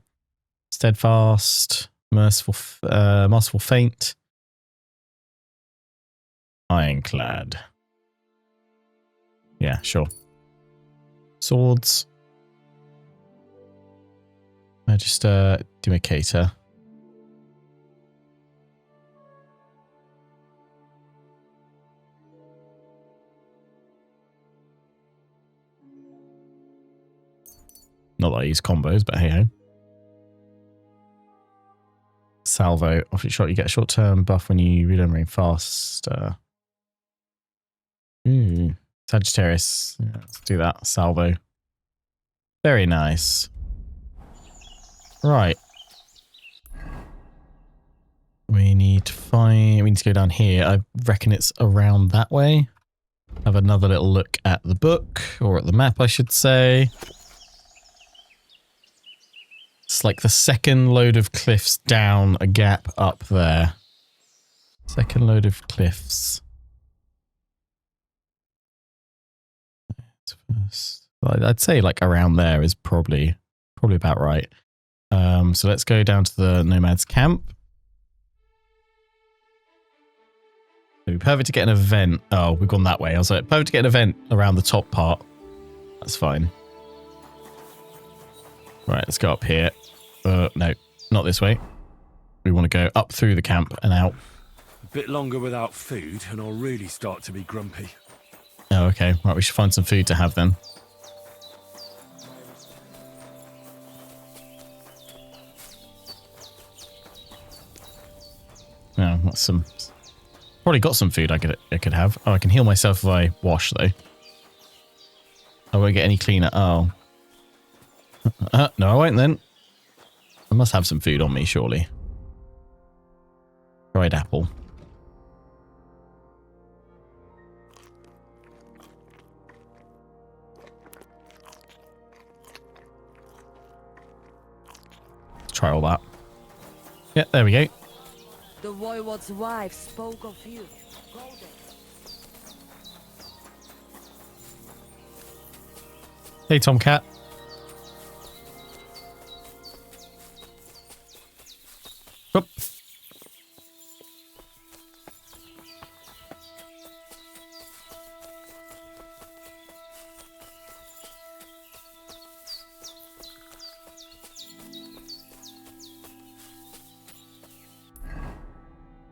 A: Steadfast. Merciful Feint. Ironclad. Yeah, sure. Swords. Magister. Demarcator. Not that I use combos, but hey ho. Salvo. After shot, you get a short-term buff when you reload and faster. Ooh. Sagittarius. Yeah, let's do that. Salvo. Very nice. Right. We need to go down here. I reckon it's around that way. Have another little look at the book, or at the map, I should say. It's like the second load of cliffs down a gap up there. Second load of cliffs. First. I'd say like around there is probably about right. So let's go down to the Nomad's camp. It'd be perfect to get an event. Oh, we've gone that way. I was like, perfect to get an event around the top part. That's fine. Right, let's go up here. No, not this way. We want to go up through the camp and out.
B: A bit longer without food and I'll really start to be grumpy.
A: Oh, okay. Right, we should find some food to have then. No, what's some... Probably got some food I could have. Oh, I can heal myself if I wash, though. I won't get any cleaner. Oh. No, I won't then. I must have some food on me, surely. Dried apple. Let's try all that. Yeah, there we go.
E: The voivode's wife spoke of you. Go there.
A: Hey, Tomcat. Oop.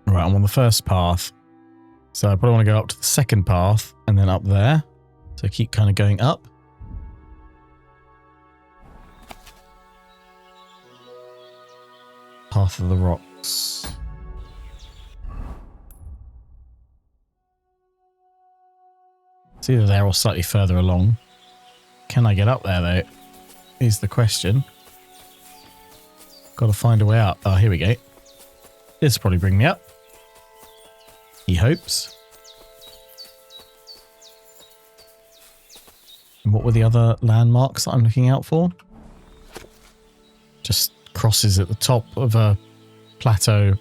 A: Right, I'm on the first path. So I probably want to go up to the second path and then up there. So keep kind of going up. Path of the Rocks. It's either there or slightly further along. Can I get up there though? Is the question. Got to find a way up. Oh, here we go. This will probably bring me up. He hopes. And what were the other landmarks that I'm looking out for? Just crosses at the top of a plateau.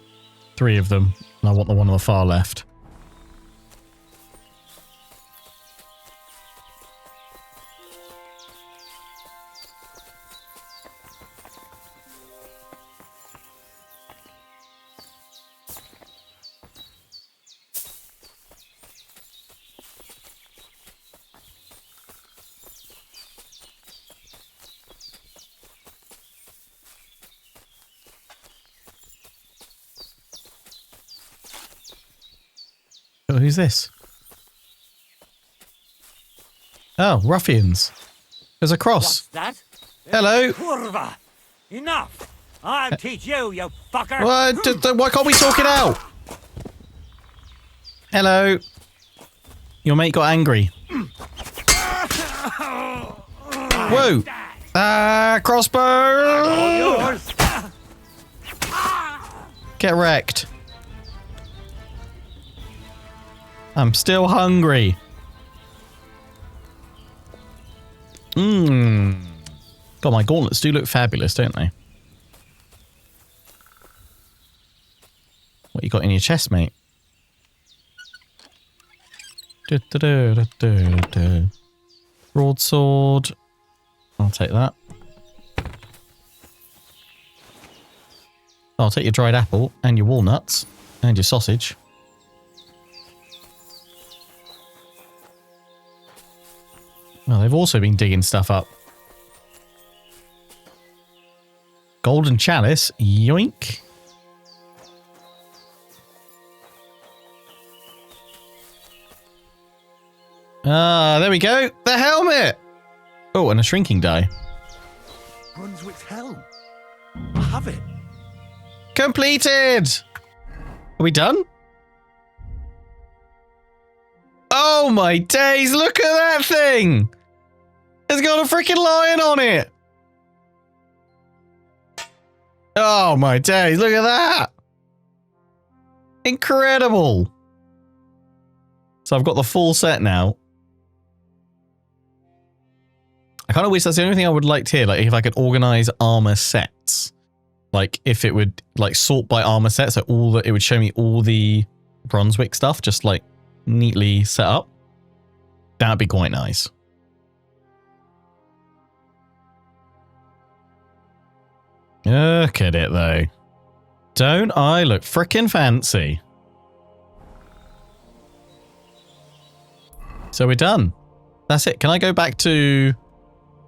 A: 3 of them. And I want the one on the far left. Oh, who's this? Oh, ruffians. There's a cross.
D: What's that?
A: Hello.
D: Kurva! Enough! I'll teach you, you fucker!
A: Why can't we talk it out? Hello. Your mate got angry. Whoa. Crossbow.
D: Yours!
A: Get wrecked. I'm still hungry. God, my gauntlets do look fabulous, don't they? What you got in your chest, mate? Broadsword. I'll take that. I'll take your dried apple and your walnuts and your sausage. Well, they've also been digging stuff up. Golden chalice. Yoink. Ah, there we go. The helmet. Oh, and a shrinking die.
B: Brunswick's helm. I have it.
A: Completed. Are we done? Oh my days, look at that thing. It's got a freaking lion on it. Oh my days, look at that. Incredible. So I've got the full set now. I kind of wish that's the only thing I would like to hear. Like if I could organize armor sets, like if it would like sort by armor sets, so all that it would show me all the Brunswick stuff, just like neatly set up. That'd be quite nice. Look at it though. Don't I look frickin' fancy? So we're done. That's it. Can I go back to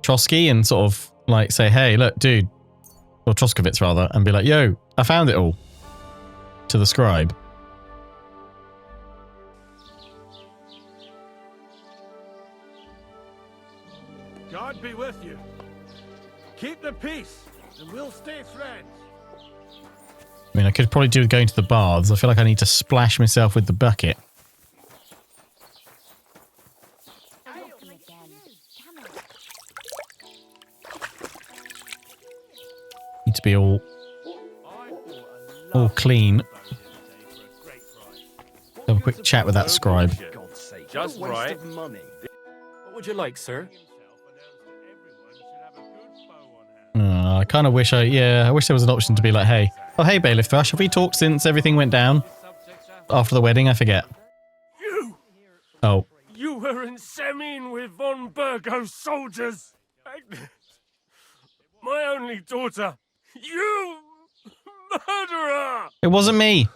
A: Trotsky and sort of like say, hey, look, dude, or Troskovitz rather, and be like, yo, I found it all to the scribe.
D: God be with you. Keep the peace, and we'll stay friends.
A: I mean, I could probably do with going to the baths. I feel like I need to splash myself with the bucket. Need to be all clean. Have a quick chat with that scribe.
C: Just right. What would you like, sir?
A: I kind of wish I wish there was an option to be like, hey, oh hey Bailiff Thrush, have we talked since everything went down? After the wedding, I forget.
D: You!
A: Oh.
D: You were in Semin with von Burgo's soldiers! Agnes, my only daughter! You murderer!
A: It wasn't me.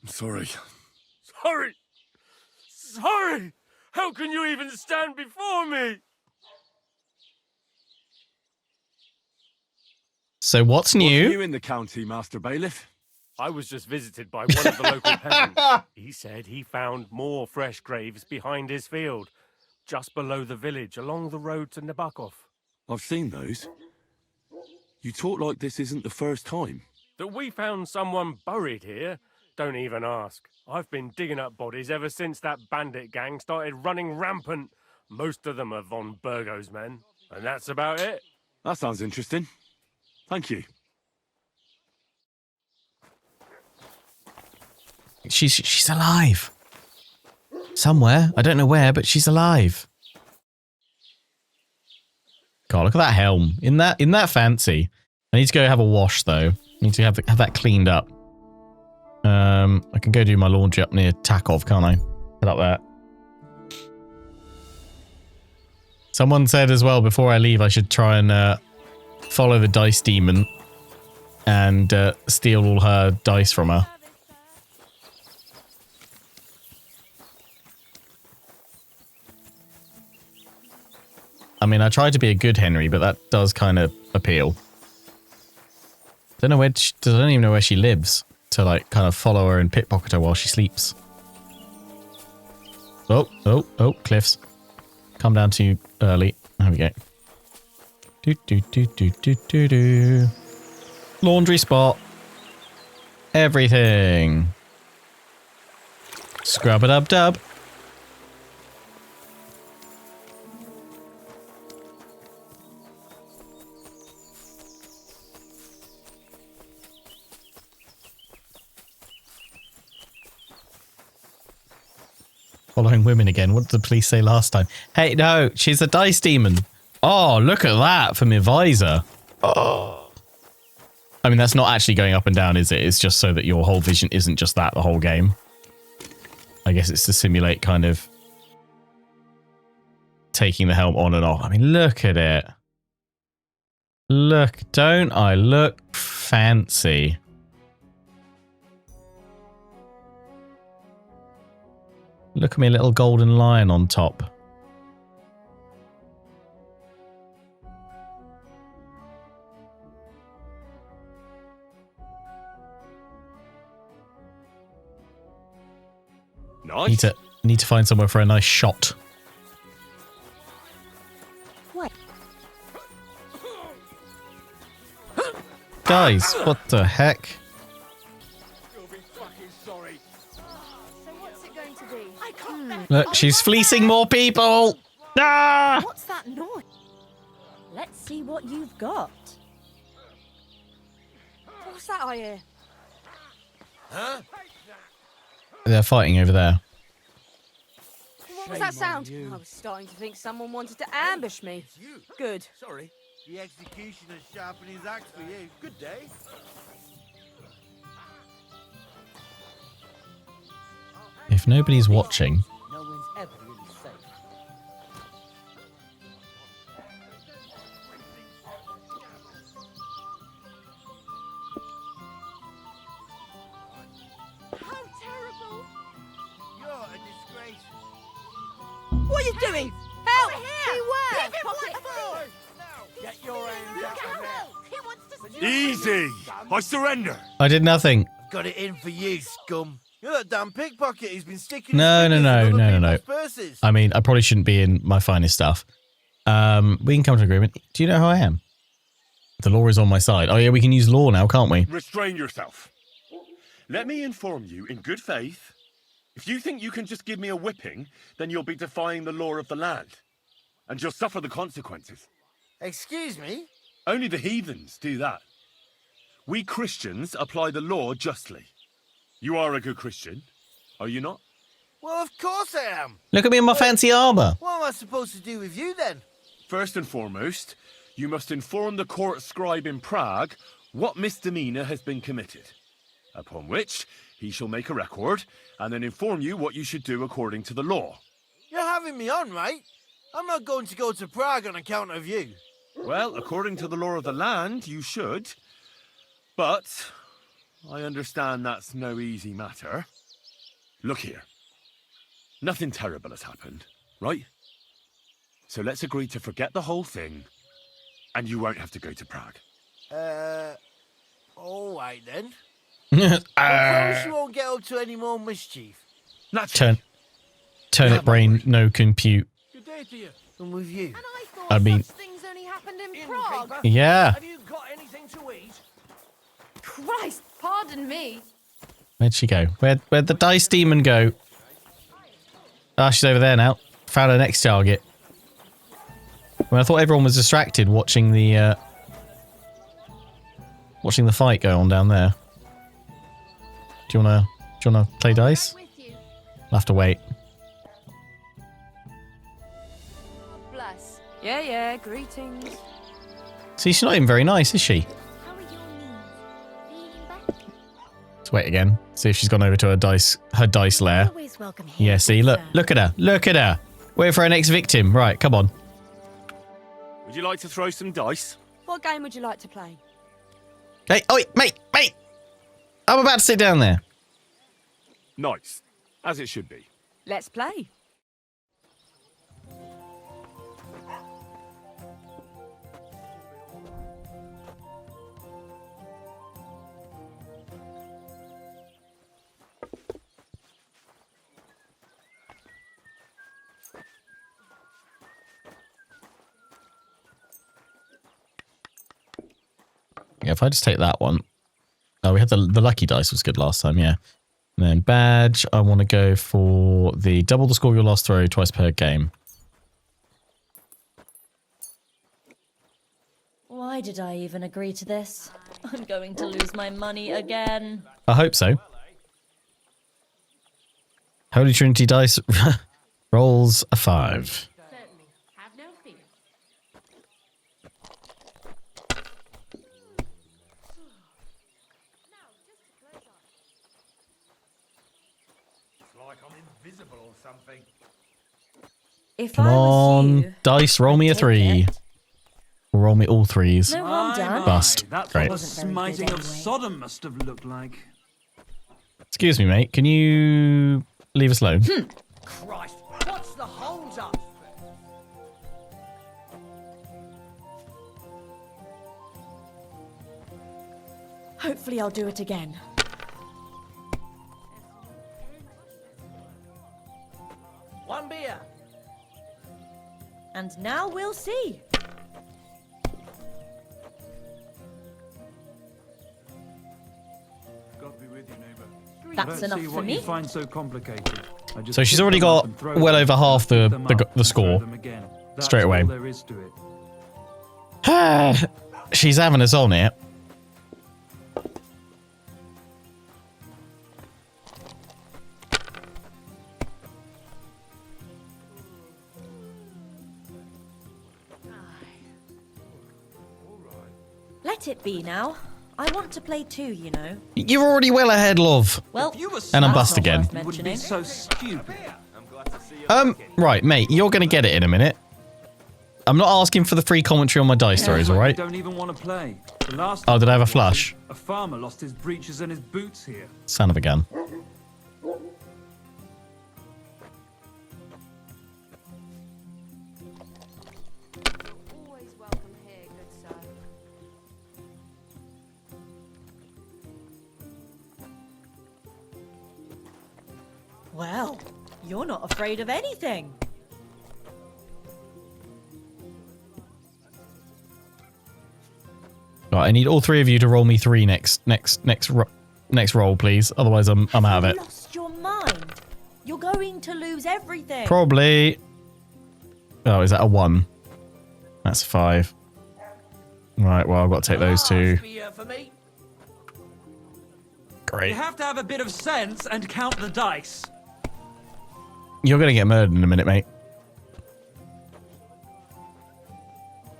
B: I'm sorry.
D: Sorry! Sorry! How can you even stand before me?
A: So what's new?
B: What's new in the county, Master Bailiff?
D: I was just visited by one of the local peasants. He said he found more fresh graves behind his field, just below the village, along the road to Nabokov.
B: I've seen those. You talk like this isn't the first time.
D: That we found someone buried here? Don't even ask. I've been digging up bodies ever since that bandit gang started running rampant. Most of them are von Burgo's men, and that's about it.
B: That sounds interesting. Thank you.
A: She's alive. Somewhere. I don't know where, but she's alive. God, look at that helm. Isn't that fancy? I need to go have a wash though. I need to have that cleaned up. I can go do my laundry up near Takov, can't I? Head up there. Someone said as well before I leave I should try and follow the dice demon and steal all her dice from her. I mean, I tried to be a good Henry, but that does kind of appeal. I don't even know where she lives to like kind of follow her and pickpocket her while she sleeps. Oh, cliffs. Come down too early. There we go. Do. Laundry spot. Everything. Scrub-a-dub-dub. Following women again. What did the police say last time? Hey, no, she's a dice demon. Oh, look at that for my visor. Oh. I mean, that's not actually going up and down, is it? It's just so that your whole vision isn't just that the whole game. I guess it's to simulate kind of taking the helm on and off. I mean, look at it. Look, don't I look fancy? Look at me, little golden lion on top.
B: Nice.
A: Need to find somewhere for a nice shot.
E: What?
A: Guys, what the heck?
C: You'll be fucking sorry.
E: So what's it going to be?
C: I can't.
A: Look, she's fleecing more people. Ah!
E: What's that noise?
F: Let's see what you've got.
E: What's that I hear?
C: Huh?
A: They're fighting over there.
E: What was that sound? I was starting to think someone wanted to ambush me.
C: You.
E: Good.
C: Sorry.
G: The executioner's sharpening his axe for you. Good day.
A: If nobody's watching,
G: No one's ever really safe.
E: How terrible!
G: You're a disgrace.
E: What are you doing? Help! Beware!
C: Get your hands out of there.
E: He wants to
B: Easy. I surrender.
A: I did nothing.
G: Got it in for you, scum. You're that damn pickpocket who's been sticking
A: No,
G: his
A: no,
G: fingers
A: no,
G: in other
A: no, no, no.
G: people's purses.
A: I mean, I probably shouldn't be in my finest stuff. We can come to an agreement. Do you know who I am? The law is on my side. Oh yeah, we can use law now, can't we?
B: Restrain yourself. Let me inform you in good faith. If you think you can just give me a whipping, then you'll be defying the law of the land. And you'll suffer the consequences.
G: Excuse me?
B: Only the heathens do that. We Christians apply the law justly. You are a good Christian, are you not?
G: Well, of course I am.
A: Look at me in my fancy armor.
G: What am I supposed to do with you then?
B: First and foremost, you must inform the court scribe in Prague what misdemeanor has been committed, upon which he shall make a record and then inform you what you should do according to the law.
G: You're having me on, right? I'm not going to go to Prague on account of you.
B: Well, according to the law of the land, you should. But I understand that's no easy matter. Look here. Nothing terrible has happened, right? So let's agree to forget the whole thing, and you won't have to go to Prague.
G: All right then. I promise you won't get up to any more mischief.
B: Naturally.
A: Turnip brain, no compute.
C: Good day to you.
G: I'm with you.
E: And I thought
A: I mean-
E: such things only happened in Prague.
C: Innkeeper,
A: Yeah.
C: have you got anything to eat?
E: Christ, pardon me.
A: Where'd she go? Where'd the dice demon go? Ah, she's over there now. Found her next target. Well, I thought everyone was distracted watching the fight go on down there. Do you wanna play dice?
E: I'm with you.
A: I'll have to wait.
E: Bless. Yeah, greetings.
A: See, she's not even very nice, is she?
F: How are your knees? Feeling better?
A: Let's wait again. See if she's gone over to her dice lair.
F: Always welcome here.
A: Yeah, see, look at her. Look at her. Wait for her next victim. Right, come on.
B: Would you like to throw some dice?
E: What game would you like to play?
A: Hey, oi, mate. I'm about to sit down there.
B: Nice. As it should be.
E: Let's play.
A: Yeah, if I just take that one. Oh, we had the lucky dice was good last time, yeah. And then badge, I want to go for the double the score of your last throw twice per game.
F: Why did I even agree to this? I'm going to lose my money again.
A: I hope so. Holy Trinity dice rolls a 5.
E: Certainly. Have no fear.
F: If
A: Come
F: I was
A: on.
F: you,
A: Dice, roll
F: I'd
A: me a
F: take
A: 3.
F: it.
A: Or roll me all 3s.
F: No harm done.
A: Bust.
H: That's
A: Great.
H: what the
F: Wasn't very
H: smiting
F: good
H: of
F: anyway.
H: Sodom must have looked like.
A: Excuse me, mate. Can you leave us alone?
G: Christ, what's the hold up?
F: Hopefully I'll do it again.
G: One beer.
F: And now we'll see.
H: God be with you, neighbour.
F: That's enough
H: see
F: for
H: what
F: me.
H: you find so complicated. I just
A: So she's
H: pick
A: already
H: them up
A: got
H: and throw
A: well
H: them,
A: over half
H: pick
A: the-
H: them
A: the
H: up
A: the
H: and throw
A: score.
H: them again. That's
A: Straight away.
H: all there is to it.
A: She's having us on it.
F: Let it be now. I want to play too, you know.
A: You're already well ahead, love.
F: Well,
H: You were
A: And I'm
H: smart,
A: bust again.
H: You would be so stupid.
A: Right, mate. You're going to get it in a minute. I'm not asking for the free commentary on my dice stories, all right?
H: You don't even want to play. The last
A: Oh, did I have a
H: time
A: flush?
H: A farmer lost his breeches and his boots here.
A: Son of a gun.
E: Always welcome here, good sir.
F: well, you're not afraid of anything.
A: Right, I need all 3 of you to roll me 3 next roll, please. Otherwise, I'm out of
F: You
A: it.
F: lost your mind. You're going to lose everything.
A: Probably. Oh, is that a 1? That's 5. Right, well, I've got to take those 2.
G: Beer for me.
A: Great.
H: You have to have a bit of sense and count the dice.
A: You're going to get murdered in a minute, mate.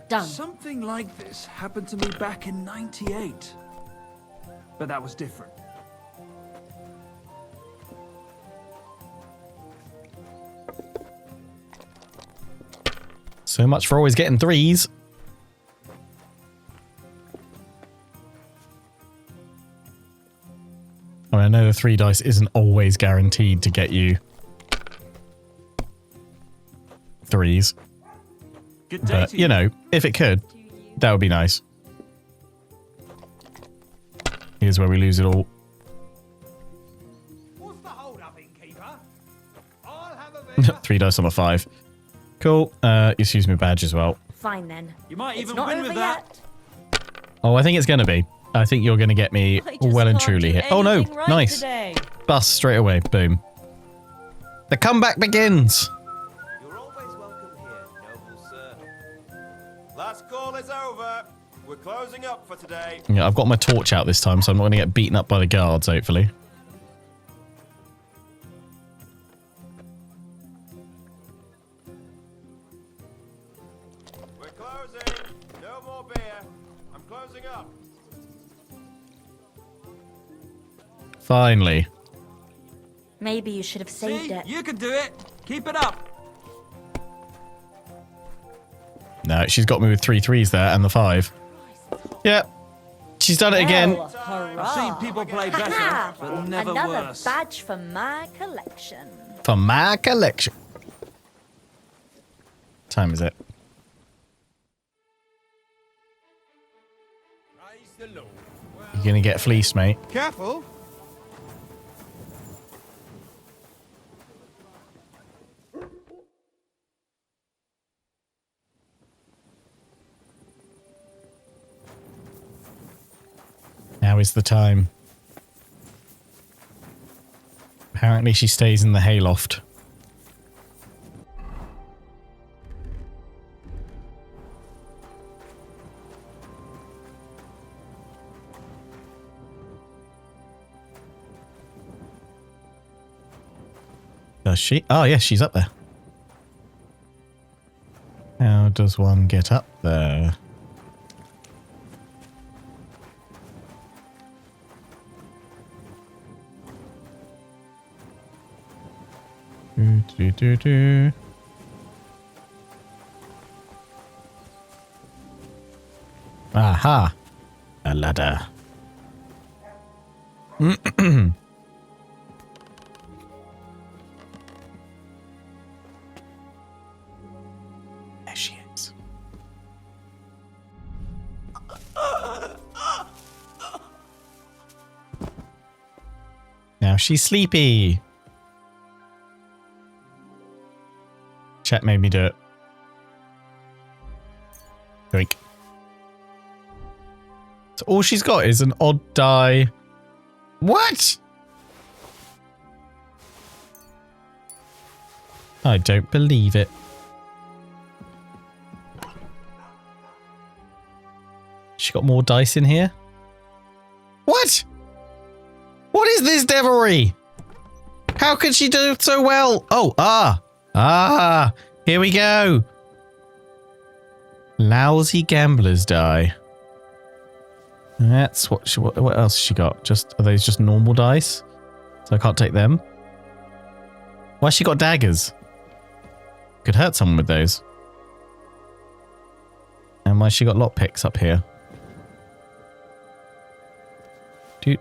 F: Done.
H: Something like this happened to me back in '98. But that was different.
A: So much for always getting 3s. I mean, I know the 3 dice isn't always guaranteed to get you 3s.
H: Good day
A: But,
H: to
A: you know, if it could, that would be nice. Here's where we lose it all.
G: What's the hold up, innkeeper? I'll have a beer.
A: 3 dice on a 5. Cool. Excuse me, badge as well.
F: Fine then.
H: You might
F: It's
H: even
F: not
H: win
F: over
H: with that.
F: yet.
A: Oh, I think it's going to be. I think you're going to get me
F: I just
A: well and
F: can't
A: truly
F: do
A: here. Oh, no.
F: anything right
A: Nice.
F: today.
A: Bust straight away. Boom. The comeback begins.
I: You're always welcome here, noble sir. Last call is over. We're closing up for today.
A: Yeah, I've got my torch out this time, so I'm not going to get beaten up by the guards, hopefully.
I: We're closing. No more beer. I'm closing up.
A: Finally.
F: Maybe you should have saved
H: See?
F: it.
H: You can do it. Keep it up.
A: No, she's got me with 3 3s there and the 5. Yep. She's done it again.
F: Well, hurrah.
H: I've seen people play better, but never
F: Another
H: worse.
F: badge for my collection.
A: For my collection. What time is it? You're going to get fleeced, mate.
G: Careful.
A: Now is the time. Apparently she stays in the hayloft. Does she? Oh, yes, she's up there. How does one get up there? Do, Aha. A ladder. There she is. Now she's sleepy. Chet made me do it. Drink. So all she's got is an odd die. What? I don't believe it. She got more dice in here? What? What is this devilry? How could she do so well? Oh, here we go. Lousy gambler's die. That's what what else has she got? Are those just normal dice? So I can't take them. Why has she got daggers? Could hurt someone with those. And why has she got lockpicks up here? Do.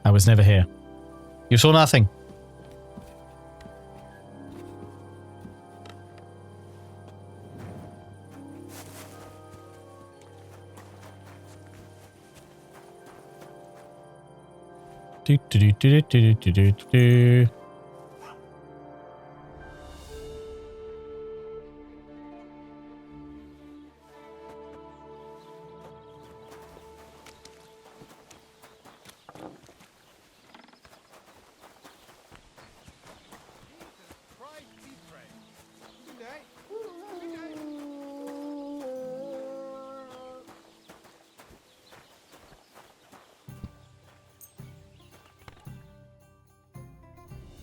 A: I was never here. You saw nothing. Do.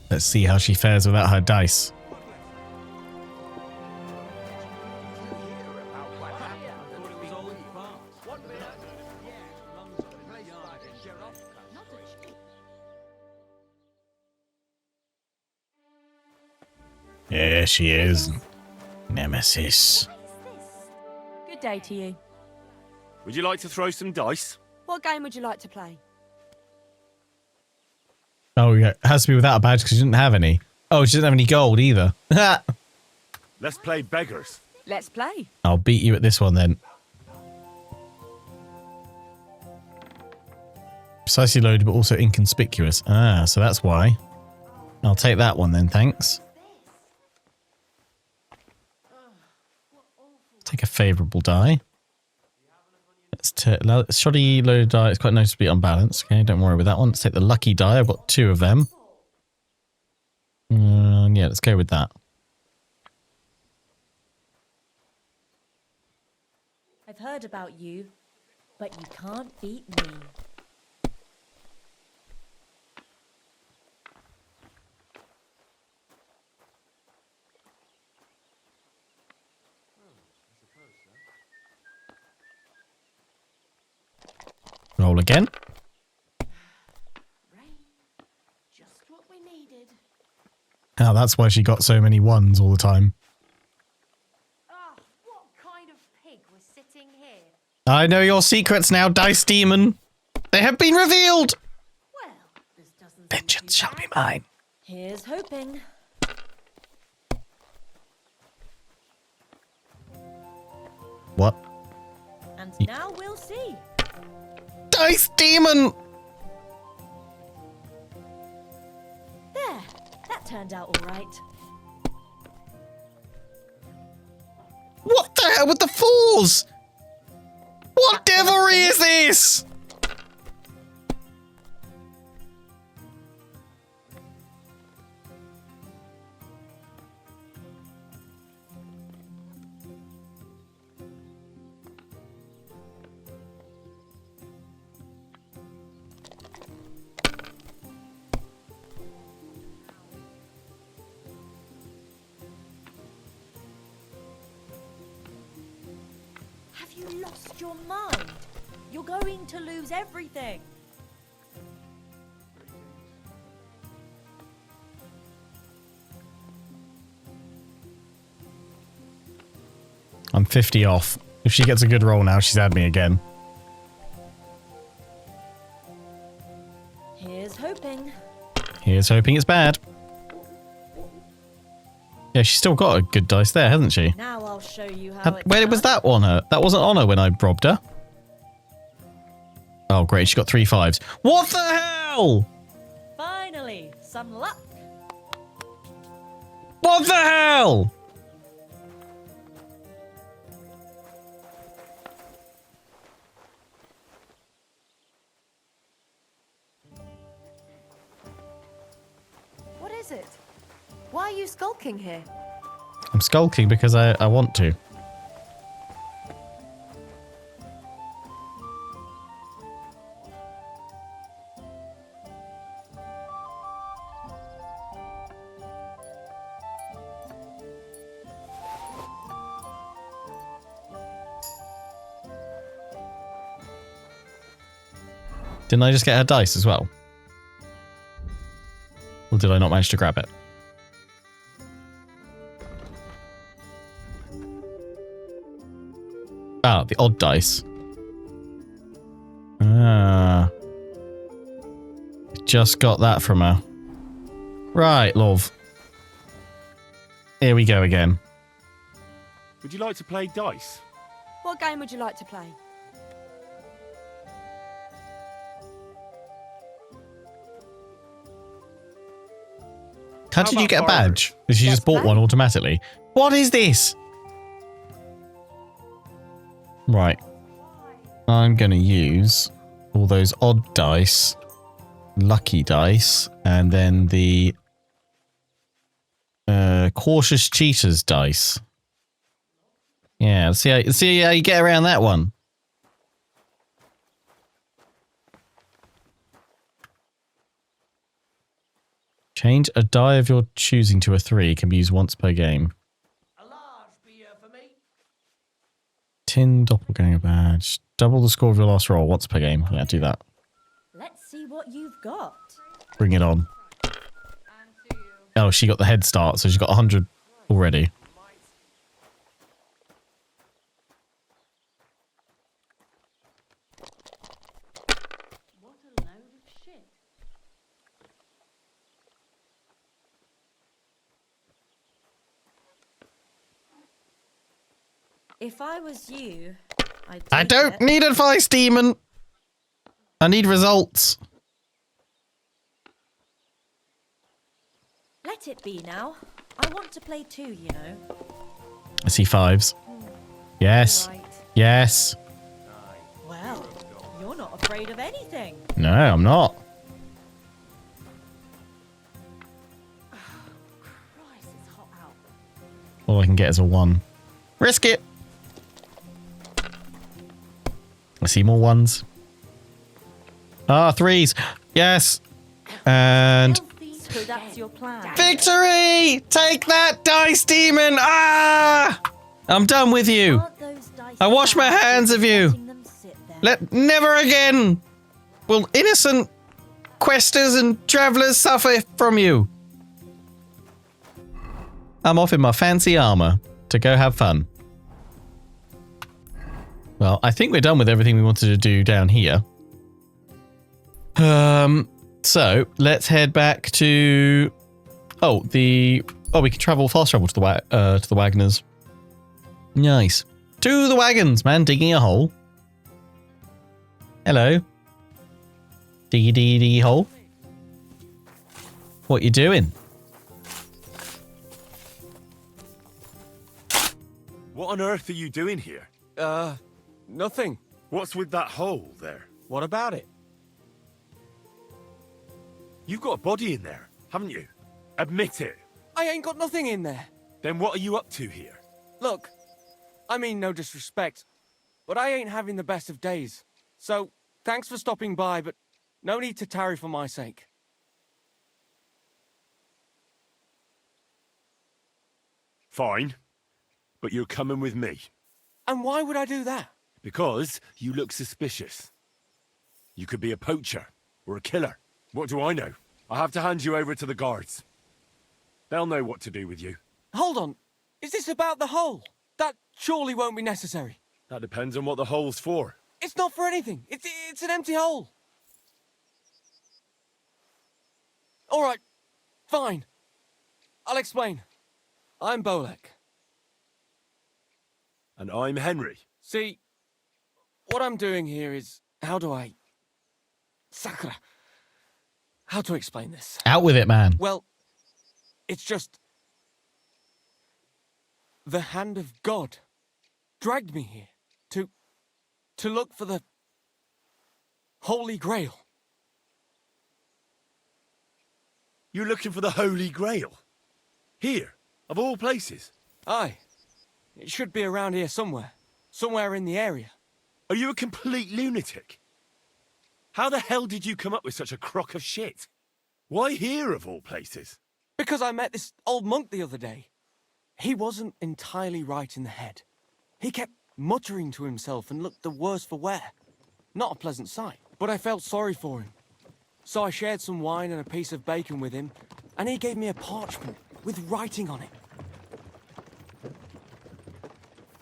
A: Let's see how she fares without her dice. Yeah, she is. Nemesis.
E: Good day to you.
I: Would you like to throw some dice?
E: What game would you like to play?
A: Oh, yeah. It has to be without a badge because she didn't have any. Oh, she didn't have any gold either.
I: Let's play beggars.
E: Let's play.
A: I'll beat you at this one then. Precisely loaded, but also inconspicuous. Ah, so that's why. I'll take that one then, thanks. Take a favourable die. Let's shoddy loaded die. It's quite noticeably unbalanced. Okay, don't worry with that one. Let's take the lucky die. I've got 2 of them. Yeah, let's go with that.
F: I've heard about you, but you can't beat me.
A: Roll again.
E: Just what we needed.
A: Oh, that's why she got so many 1s all the time.
E: What kind of pig was sitting here?
A: I know your secrets now, Dice Demon. They have been revealed.
E: Well, this doesn't.
A: Vengeance shall be mine.
F: Here's hoping.
A: What?
F: And now we'll see.
A: Dice Demon!
F: There, that turned out all right.
A: What the hell with the 4s? What devilry is this?
F: Have you lost your mind? You're going to lose everything.
A: I'm 50 off. If she gets a good roll now, she's had me again.
F: Here's hoping.
A: Here's hoping it's bad. Yeah, she's still got a good dice there, hasn't she?
F: Now I'll show you how it's
A: Where was that on her? That wasn't on her when I robbed her. Oh, great. She got 3 5s. What the hell?
F: Finally, some luck.
A: What the hell?
E: What is it? Why are you skulking here?
A: I'm skulking because I want to. Didn't I just get her dice as well? Or did I not manage to grab it? Ah, the odd dice. Ah. Just got that from her. Right, love. Here we go again.
B: Would you like to play dice?
E: What game would you like to play?
A: How did you get a badge? Did you
E: Let's
A: just bought
E: play.
A: one automatically? What is this? Right. I'm going to use all those odd dice, lucky dice, and then the cautious cheaters dice. Yeah, let's see how you get around that one. Change a die of your choosing to a 3. Can be used once per game.
G: A large beer for me.
A: Tin doppelganger badge. Double the score of your last roll once per game. Yeah, do that.
F: Let's see what you've got.
A: Bring it on. Oh, she got the head start, so she's got 100 already.
F: What a load of shit. If I was you,
A: I don't need advice, demon. I need results.
F: Let it be now. I want to play too, you know.
A: I see 5s. Yes.
F: Right.
A: Yes.
F: Well, you're not afraid of anything.
A: No, I'm not.
F: Christ, it's hot out.
A: All I can get is a 1. Risk it. I see more 1s. Ah, 3s. Yes. And
F: So that's your plan.
A: victory! Take that, dice demon! Ah! I'm done with you.
F: Aren't those dice
A: I wash my
F: bad
A: hands
F: for
A: of you.
F: letting them sit there?
A: Never again will innocent questers and travellers suffer from you. I'm off in my fancy armour to go have fun. Well, I think we're done with everything we wanted to do down here. So let's head back to we can travel fast travel to the Wagoners. Nice. To the wagons, man, digging a hole. Hello. Diggy hole. What you doing?
B: What on earth are you doing here?
C: Nothing.
B: What's with that hole there?
C: What about it?
B: You've got a body in there, haven't you? Admit it.
C: I ain't got nothing in there.
B: Then what are you up to here?
C: Look, I mean no disrespect, but I ain't having the best of days. So, thanks for stopping by, but no need to tarry for my sake.
B: Fine. But you're coming with me.
C: And why would I do that?
B: Because you look suspicious. You could be a poacher or a killer. What do I know? I have to hand you over to the guards. They'll know what to do with you.
C: Hold on. Is this about the hole? That surely won't be necessary.
B: That depends on what the hole's for.
C: It's not for anything. It's an empty hole. All right. Fine. I'll explain. I'm Bolek.
B: And I'm Henry.
C: See, what I'm doing here is... How do I... Sakura. How to explain this?
A: Out with it, man.
C: Well, it's just... The hand of God dragged me here to look for the Holy Grail.
B: You're looking for the Holy Grail? Here, of all places?
C: Aye. It should be around here somewhere. Somewhere in the area.
B: Are you a complete lunatic? How the hell did you come up with such a crock of shit? Why here, of all places?
C: Because I met this old monk the other day. He wasn't entirely right in the head. He kept muttering to himself and looked the worse for wear. Not a pleasant sight, but I felt sorry for him. So I shared some wine and a piece of bacon with him, and he gave me a parchment with writing on it.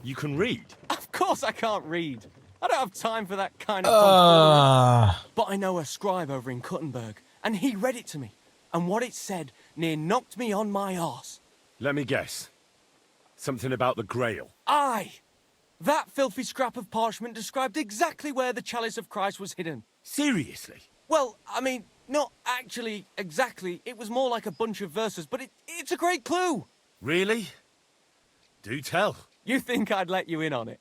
B: You can read?
C: Of course I can't read. I don't have time for that kind of tomfoolery. But I know a scribe over in Kuttenberg, and he read it to me. And what it said near knocked me on my arse.
B: Let me guess. Something about the Grail.
C: Aye! That filthy scrap of parchment described exactly where the chalice of Christ was hidden.
B: Seriously?
C: Well, I mean, not actually exactly. It was more like a bunch of verses, but it's a great clue.
B: Really? Do tell.
C: You think I'd let you in on it?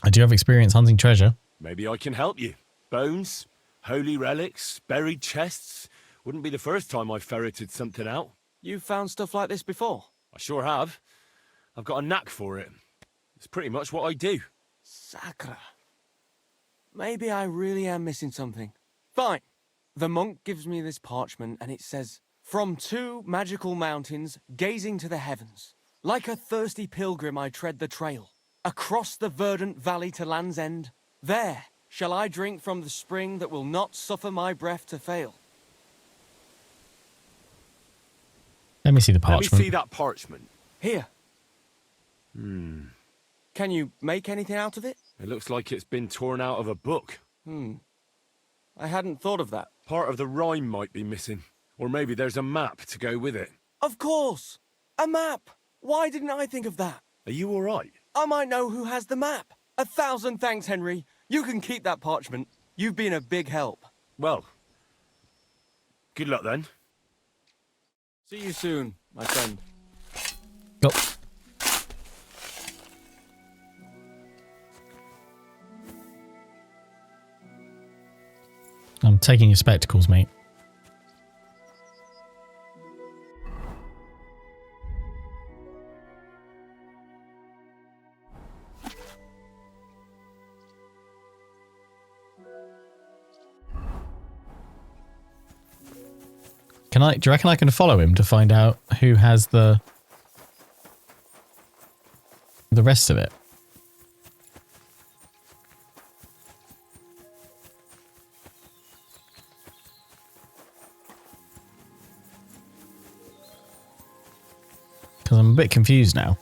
A: I do have experience hunting treasure.
B: Maybe I can help you. Bones, holy relics, buried chests. Wouldn't be the first time I've ferreted something out.
C: You've found stuff like this before?
B: I sure have. I've got a knack for it. It's pretty much what I do.
C: Sakura. Maybe I really am missing something. Fine. The monk gives me this parchment and it says, "From 2 magical mountains, gazing to the heavens. Like a thirsty pilgrim I tread the trail. Across the verdant valley to Land's End. There shall I drink from the spring that will not suffer my breath to fail."
A: Let me see the parchment.
B: Let me see that parchment.
C: Here. Can you make anything out of it?
B: It looks like it's been torn out of a book.
C: I hadn't thought of that.
B: Part of the rhyme might be missing. Or maybe there's a map to go with it.
C: Of course! A map! Why didn't I think of that?
B: Are you all right?
C: I might know who has the map. 1,000 thanks, Henry. You can keep that parchment. You've been a big help.
B: Well, good luck then.
C: See you soon, my friend.
A: Go. I'm taking your spectacles, mate. Do you reckon I can follow him to find out who has the rest of it? Because I'm a bit confused now.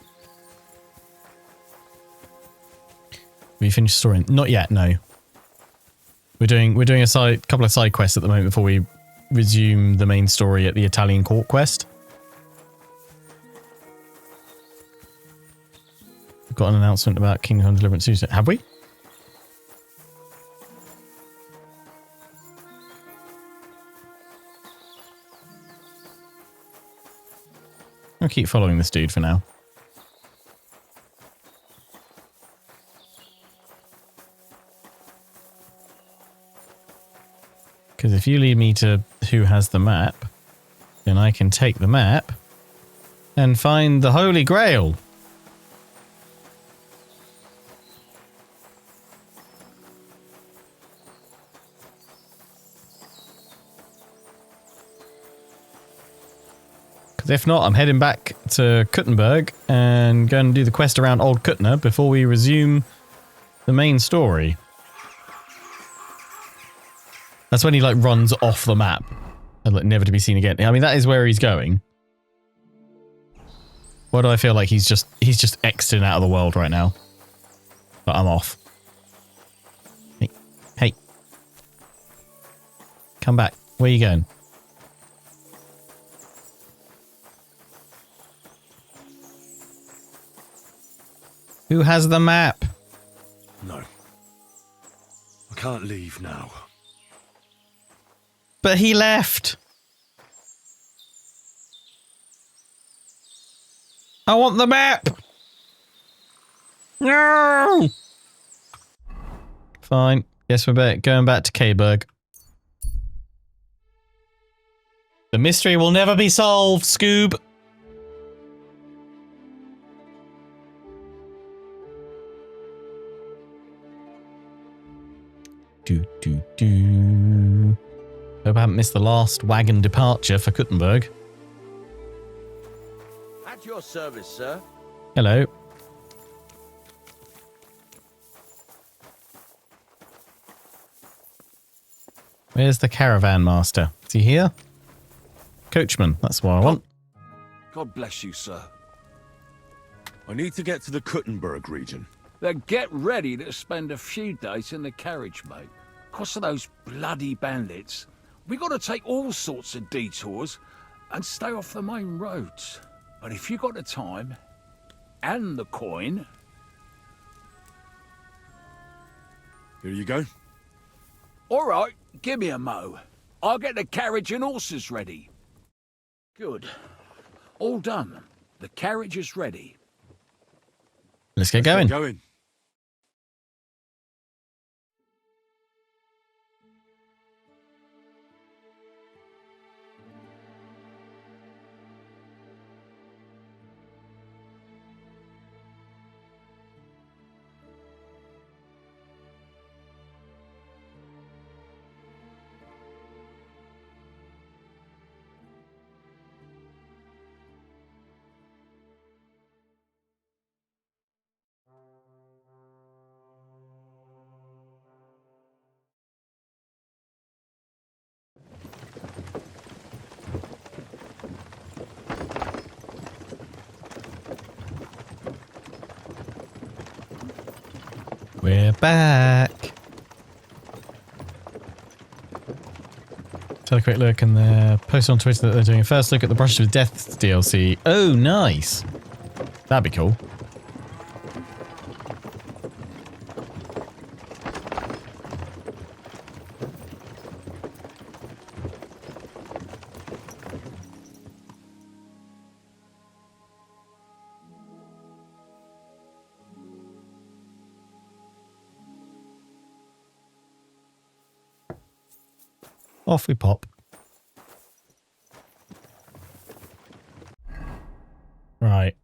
A: Have you finished the story? Not yet, no. We're doing a couple of side quests at the moment before we resume the main story at the Italian court quest. We've got an announcement about Kingdom Come Deliverance Tuesday. Have we? I'll keep following this dude for now. Because if you lead me to who has the map, then I can take the map and find the Holy Grail. Because Because if not, I'm heading back to Kuttenberg and going to do the quest around Old Kutner before we resume the main story. That's when he like runs off the map and like never to be seen again. I mean, that is where he's going. Why do I feel like he's just exiting out of the world right now? But I'm off. Hey, hey. Come back. Where are you going? Who has the map?
B: No. I can't leave now.
A: But he left. I want the map. No. Fine. Guess we're going back to Kayberg. The mystery will never be solved, Scoob. Hope I haven't missed the last wagon departure for Kuttenberg.
G: At your service, sir.
A: Hello. Where's the caravan master? Is he here? Coachman, that's what I want.
J: God bless you, sir.
B: I need to get to the Kuttenberg region.
J: Then get ready to spend a few days in the carriage, mate. 'Cause of those bloody bandits, we got to take all sorts of detours and stay off the main roads. But if you got the time and the coin...
B: Here you go.
J: All right, give me a mo. I'll get the carriage and horses ready. Good. All done. The carriage is ready.
A: Let's get going.
B: Get going.
A: We're back. Let's have a quick look, and they're posted on Twitter that they're doing a first look at the Brushes with Death DLC. Oh, nice. That'd be cool. Off we pop. Right.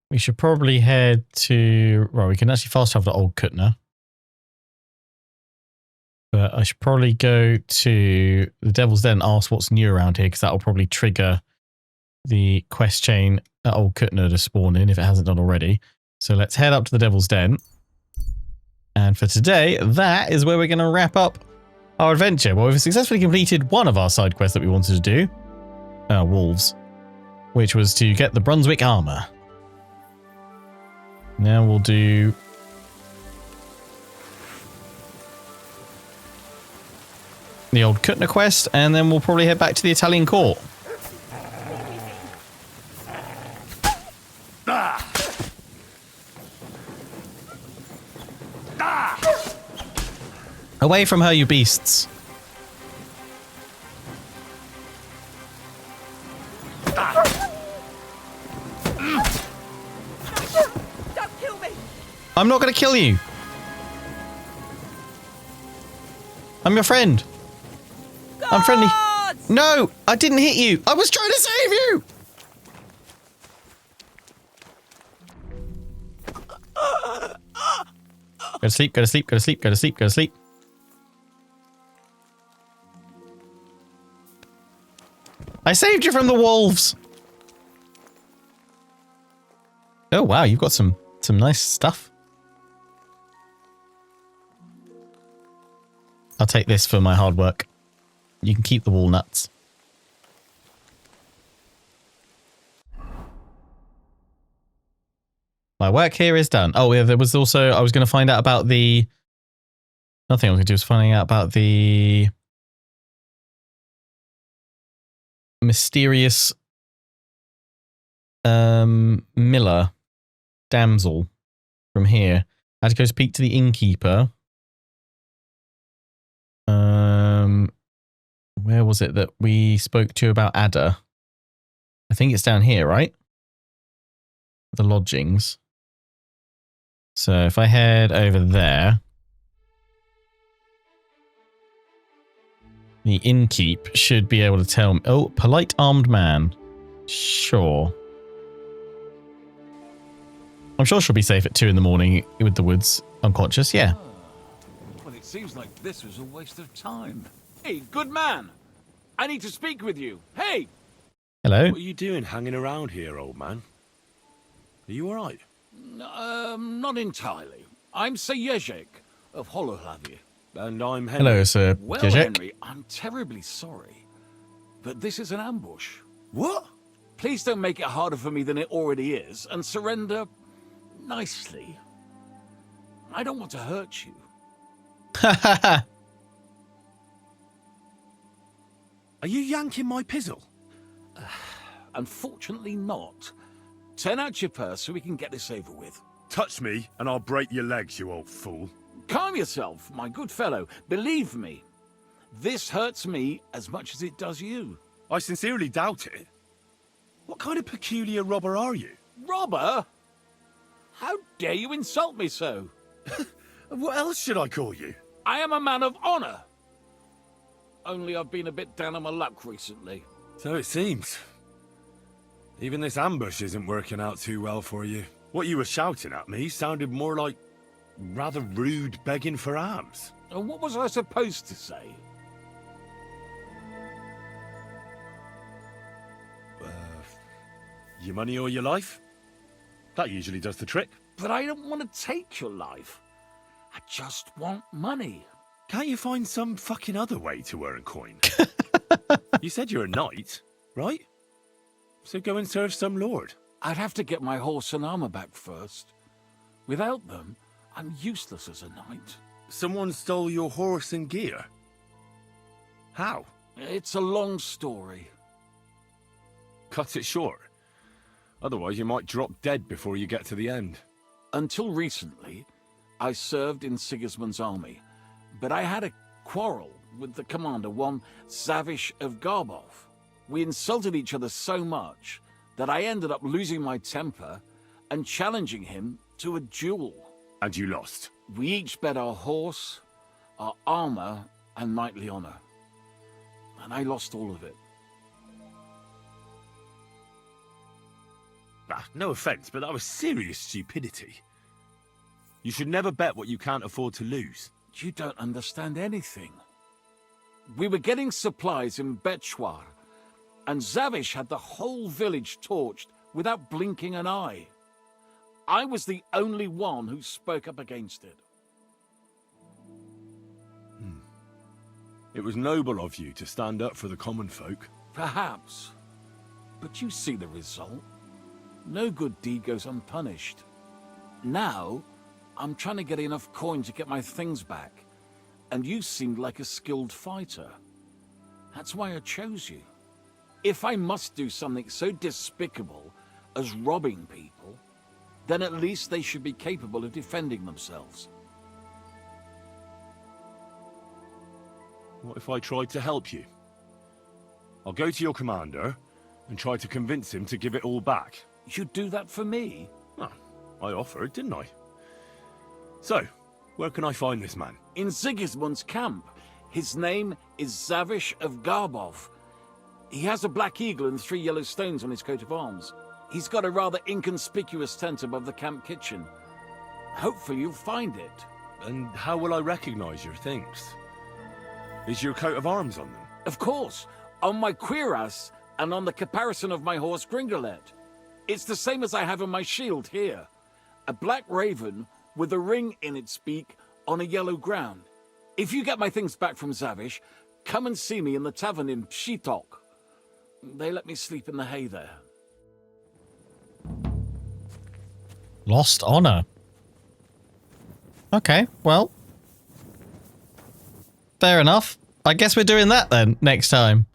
A: We should probably head to... Right, we can actually fast travel to Old Kutner. But I should probably go to the Devil's Den and ask what's new around here, because that will probably trigger the quest chain at Old Kutner to spawn in, if it hasn't done already. So let's head up to the Devil's Den. And for today, that is where we're going to wrap up our adventure. Well, we've successfully completed one of our side quests that we wanted to do. Wolves. Which was to get the Brunswick armor. Now we'll do... the Old Kutner quest, and then we'll probably head back to the Italian court. Away from her, you beasts.
E: Don't kill me.
A: I'm not going to kill you. I'm your friend. I'm friendly. No, I didn't hit you. I was trying to save you. Go to sleep, go to sleep, go to sleep, go to sleep, go to sleep. I saved you from the wolves. Oh, wow. You've got some nice stuff. I'll take this for my hard work. You can keep the walnuts. My work here is done. Oh, yeah, there was also... I was going to find out about the... Another thing I was going to do was finding out about the... mysterious... Miller damsel from here. I had to go speak to the innkeeper. Where was it that we spoke to about Ada? I think it's down here, right? The lodgings. So if I head over there, the innkeep should be able to tell me. Oh, polite armed man. Sure. I'm sure she'll be safe at 2 in the morning with the woods unconscious. Yeah.
J: Well, it seems like this was a waste of time. Hey, good man. I need to speak with you. Hey!
A: Hello.
B: What are you doing hanging around here, old man? Are you alright?
J: Not entirely. I'm Sir Jezek of Holohlavie.
B: And I'm Henry.
A: Hello, Sir
J: Well,
A: Jezek.
J: Henry, I'm terribly sorry, but this is an ambush.
B: What?
J: Please don't make it harder for me than it already is, and surrender nicely. I don't want to hurt you.
B: Are you yanking my pizzle?
J: Unfortunately not. Turn out your purse so we can get this over with.
B: Touch me and I'll break your legs, you old fool.
J: Calm yourself, my good fellow. Believe me, this hurts me as much as it does you.
B: I sincerely doubt it. What kind of peculiar robber are you?
J: Robber? How dare you insult me so?
B: What else should I call you?
J: I am a man of honor. Only I've been a bit down on my luck recently.
B: So it seems. Even this ambush isn't working out too well for you. What you were shouting at me sounded more like rather rude begging for alms.
J: And what was I supposed to say?
B: Your money or your life? That usually does the trick.
J: But I don't want to take your life. I just want money.
B: Can't you find some fucking other way to earn coin? You said you're a knight, right? So go and serve some lord.
J: I'd have to get my horse and armor back first. Without them, I'm useless as a knight.
B: Someone stole your horse and gear? How?
J: It's a long story.
B: Cut it short. Otherwise you might drop dead before you get to the end.
J: Until recently, I served in Sigismund's army, but I had a quarrel with the commander, one Zavish of Garbov. We insulted each other so much that I ended up losing my temper and challenging him to a duel.
B: And you lost?
J: We each bet our horse, our armor, and knightly honor. And I lost all of it.
B: No offense, but that was serious stupidity. You should never bet what you can't afford to lose.
J: You don't understand anything. We were getting supplies in Betchwar, and Zavish had the whole village torched without blinking an eye. I was the only one who spoke up against it.
B: It was noble of you to stand up for the common folk.
J: Perhaps. But you see the result. No good deed goes unpunished. Now, I'm trying to get enough coin to get my things back, and you seemed like a skilled fighter. That's why I chose you. If I must do something so despicable as robbing people, then at least they should be capable of defending themselves.
B: What if I tried to help you? I'll go to your commander and try to convince him to give it all back.
J: You'd do that for me?
B: Well, I offered, didn't I? So, where can I find this man?
J: In Sigismund's camp. His name is Zavish of Garbov. He has a black eagle and 3 yellow stones on his coat of arms. He's got a rather inconspicuous tent above the camp kitchen. Hopefully you'll find it.
B: And how will I recognize your things? Is your coat of arms on them?
J: Of course. On my cuirass and on the caparison of my horse Gringolet. It's the same as I have in my shield here. A black raven with a ring in its beak on a yellow ground. If you get my things back from Zavish, come and see me in the tavern in Pshitok. They let me sleep in the hay there.
A: Lost honor. Okay, well. Fair enough. I guess we're doing that then next time.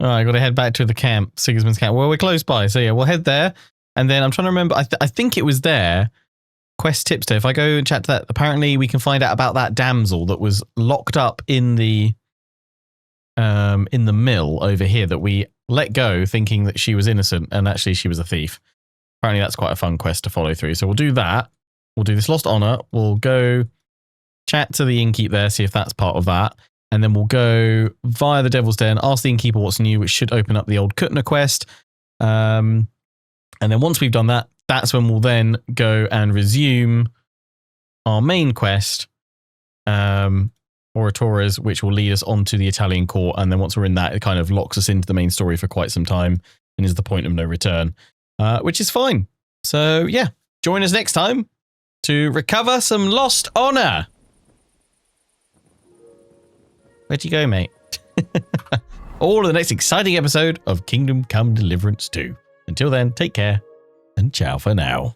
A: Alright, got to head back to the camp, Sigismund's camp. Well, we're close by, so yeah, we'll head there. And then I'm trying to remember, I think it was there. Quest tipster. If I go and chat to that, apparently we can find out about that damsel that was locked up in the mill over here that we let go thinking that she was innocent and actually she was a thief. Apparently that's quite a fun quest to follow through. So we'll do that. We'll do this Lost Honor. We'll go chat to the innkeep there, see if that's part of that. And then we'll go via the Devil's Den, ask the innkeeper what's new, which should open up the Old Kutner quest. And then once we've done that, that's when we'll then go and resume our main quest, Oratores, which will lead us onto the Italian court. And then once we're in that, it kind of locks us into the main story for quite some time and is the point of no return, which is fine. So yeah, join us next time to recover some lost honor. Where'd you go, mate? All of the next exciting episode of Kingdom Come Deliverance 2. Until then, take care and ciao for now.